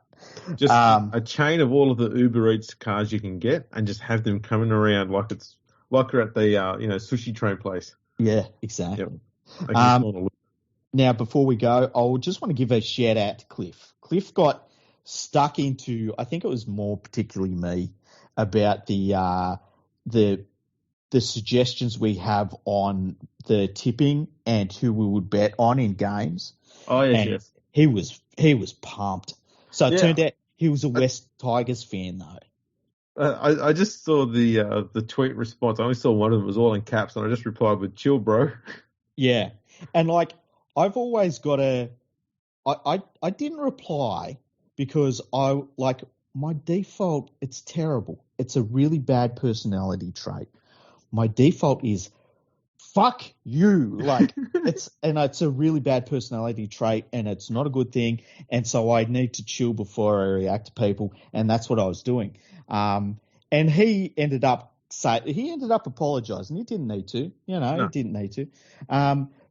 Just a chain of all of the Uber Eats cars you can get and just have them coming around like you're at the sushi train place. Yeah, exactly. Yep. Now, before we go, I just want to give a shout out to Cliff. Cliff got stuck into, I think it was more particularly me, about the suggestions we have on the tipping and who we would bet on in games. Oh, yes. He was pumped. So it turned out he was a West Tigers fan, though. I just saw the tweet response. I only saw one of them. It was all in caps, and I just replied with, chill, bro. Yeah. And, I've always got I didn't reply because my default, it's terrible. It's a really bad personality trait. My default is fuck you. It's a really bad personality trait and it's not a good thing. And so I need to chill before I react to people. And that's what I was doing. And he ended up apologizing. He didn't need to, He didn't need to.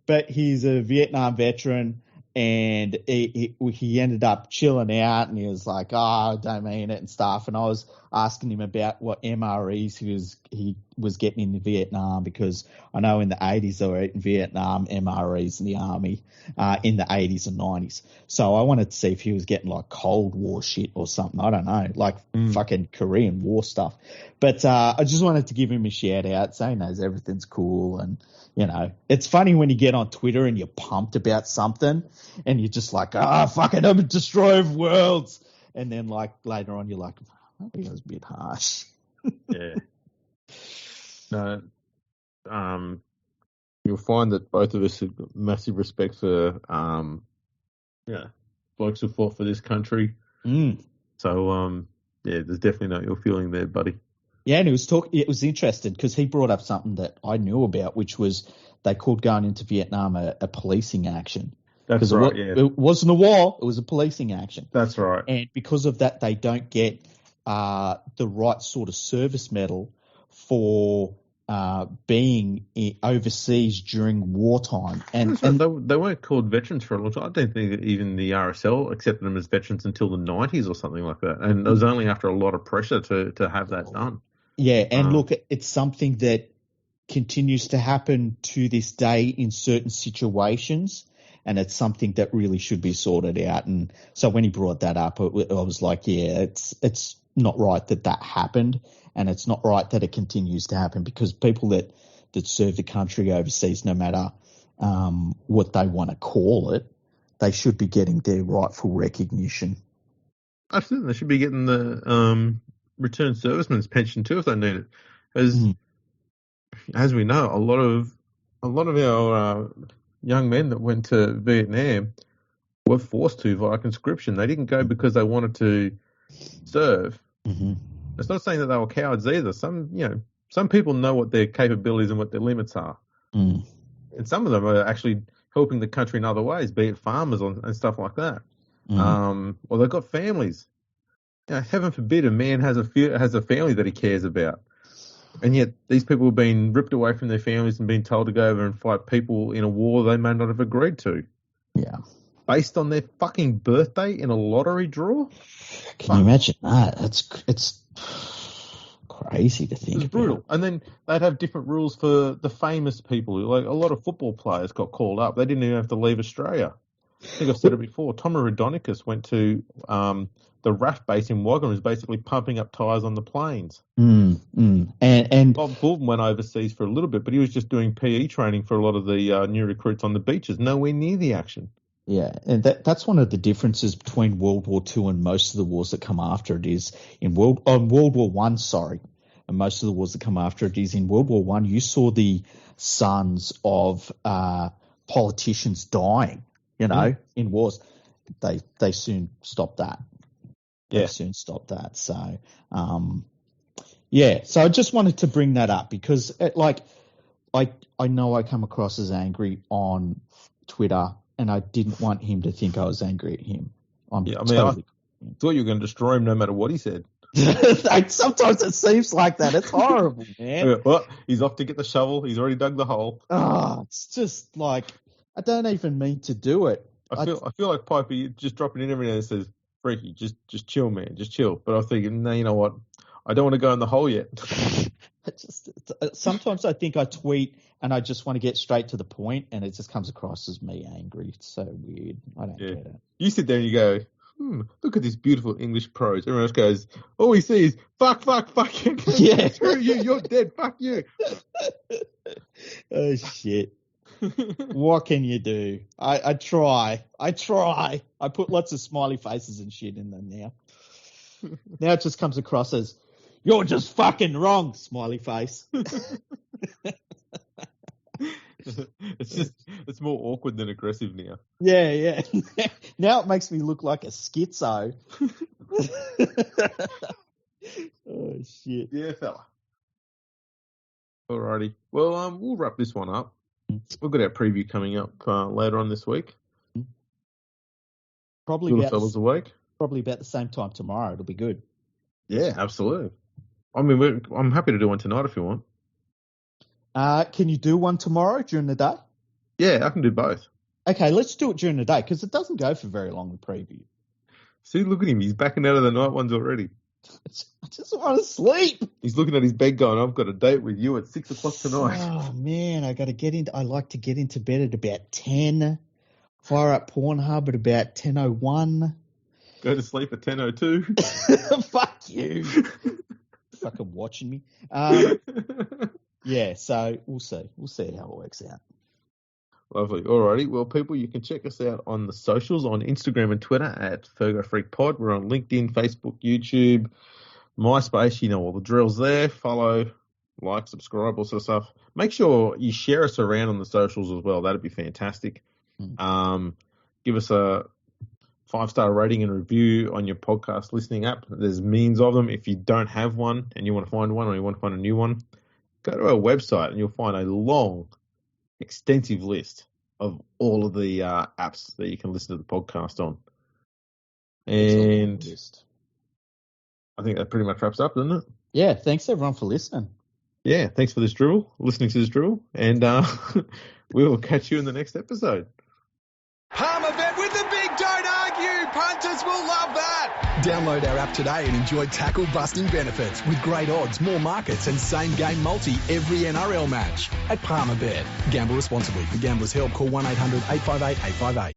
But he's a Vietnam veteran and he ended up chilling out, and he was like, "Oh, I don't mean it," and stuff. And I was asking him about what MREs he was getting in Vietnam, because I know in the 80s they were in Vietnam MREs in the army, in the 80s and 90s. So I wanted to see if he was getting like Cold War shit or something. I don't know, like fucking Korean War stuff. But I just wanted to give him a shout out, so he knows everything's cool. And you know, it's funny when you get on Twitter and you're pumped about something, and you're just like, fucking, I'm a destroyer of worlds. And then like later on, you're like, I think that was a bit harsh. Yeah. No. You'll find that both of us have got massive respect for, blokes who fought for this country. So, there's definitely no ill feeling there, buddy. Yeah, and it was interesting because he brought up something that I knew about, which was they called going into Vietnam a policing action. That's right, It wasn't a war, it was a policing action. That's right. And because of that, they don't get the right sort of service medal for being overseas during wartime. And they weren't called veterans for a long time. I don't think that even the RSL accepted them as veterans until the 90s or something like that. And it was only after a lot of pressure to have that done. Yeah, and look, it's something that continues to happen to this day in certain situations, and it's something that really should be sorted out. And so when he brought that up, I was like, yeah, it's not right that happened, and it's not right that it continues to happen, because people that serve the country overseas, no matter what they want to call it, they should be getting their rightful recognition. Absolutely, they should be getting the returned serviceman's pension too if they need it. As we know, a lot of our young men that went to Vietnam were forced to via conscription. They didn't go because they wanted to serve. It's not saying that they were cowards either. Some people know what their capabilities and what their limits are, and some of them are actually helping the country in other ways, be it farmers and stuff like that. Or they've got families. Heaven forbid a man has a family that he cares about, and yet these people have been ripped away from their families and been told to go over and fight people in a war they may not have agreed to. Yeah. Based on their fucking birthday in a lottery draw? Can you imagine that? It's crazy to think. It's brutal. And then they'd have different rules for the famous people. Like a lot of football players got called up. They didn't even have to leave Australia. I think I've said it before. Tom Raudonikis went to the RAF base in Wagga and was basically pumping up tyres on the planes. And Bob Fulton went overseas for a little bit, but he was just doing PE training for a lot of the new recruits on the beaches, nowhere near the action. Yeah, and that's one of the differences between World War II and most of the wars that come after it is in World War One. And most of the wars that come after it is in World War One. You saw the sons of politicians dying, in wars. They soon stopped that. They soon stopped that. So, so I just wanted to bring that up because, I know I come across as angry on Twitter, and I didn't want him to think I was angry at him. I thought you were going to destroy him no matter what he said. Sometimes it seems like that. It's horrible, man. Well, he's off to get the shovel. He's already dug the hole. It's just like, I don't even mean to do it. I feel like Pipey just dropping in every now and then says, Freaky, just chill, man, just chill. But I was thinking, no, you know what? I don't want to go in the hole yet. Sometimes I think I tweet and I just want to get straight to the point, and it just comes across as me angry. It's so weird. I don't get it. You sit there and you go, look at this beautiful English prose. Everyone else goes, all we see is fuck. Yeah. Screw you, you're dead. Fuck you. Oh, shit. What can you do? I try. I put lots of smiley faces and shit in them now. Now it just comes across as, you're just fucking wrong, smiley face. It's more awkward than aggressive now. Yeah. Now it makes me look like a schizo. Oh, shit. Yeah, fella. Alrighty. Well, we'll wrap this one up. We've got our preview coming up later on this week. Probably Little fellas awake. Probably about the same time tomorrow. It'll be good. Yeah, absolutely. I mean, I'm happy to do one tonight if you want. Can you do one tomorrow during the day? Yeah, I can do both. Okay, let's do it during the day because it doesn't go for very long, the preview. See, look at him. He's backing out of the night ones already. I just want to sleep. He's looking at his bed going, I've got a date with you at 6 o'clock tonight. Oh, man, I like to get into bed at about 10, fire up Pornhub at about 10:01. Go to sleep at 10:02. Fuck you. Fucking watching me. Yeah, so we'll see. We'll see how it works out. Lovely. Alrighty. Well, people, you can check us out on the socials on Instagram and Twitter at Fergo Freak Pod. We're on LinkedIn, Facebook, YouTube, MySpace. You know all the drills there. Follow, like, subscribe, all sort of stuff. Make sure you share us around on the socials as well. That'd be fantastic. Give us a 5-star rating and review on your podcast listening app. There's millions of them. If you don't have one and you want to find one or you want to find a new one, go to our website and you'll find a long, extensive list of all of the apps that you can listen to the podcast on. And I think that pretty much wraps up, doesn't it? Yeah, thanks everyone for listening. Yeah, thanks for listening to this drill, and we will catch you in the next episode. Palmerbet with the big don't argue. Punters will love that. Download our app today and enjoy tackle-busting benefits with great odds, more markets and same-game multi every NRL match at Palmerbet. Gamble responsibly. For Gamblers' Help, call 1-800-858-858.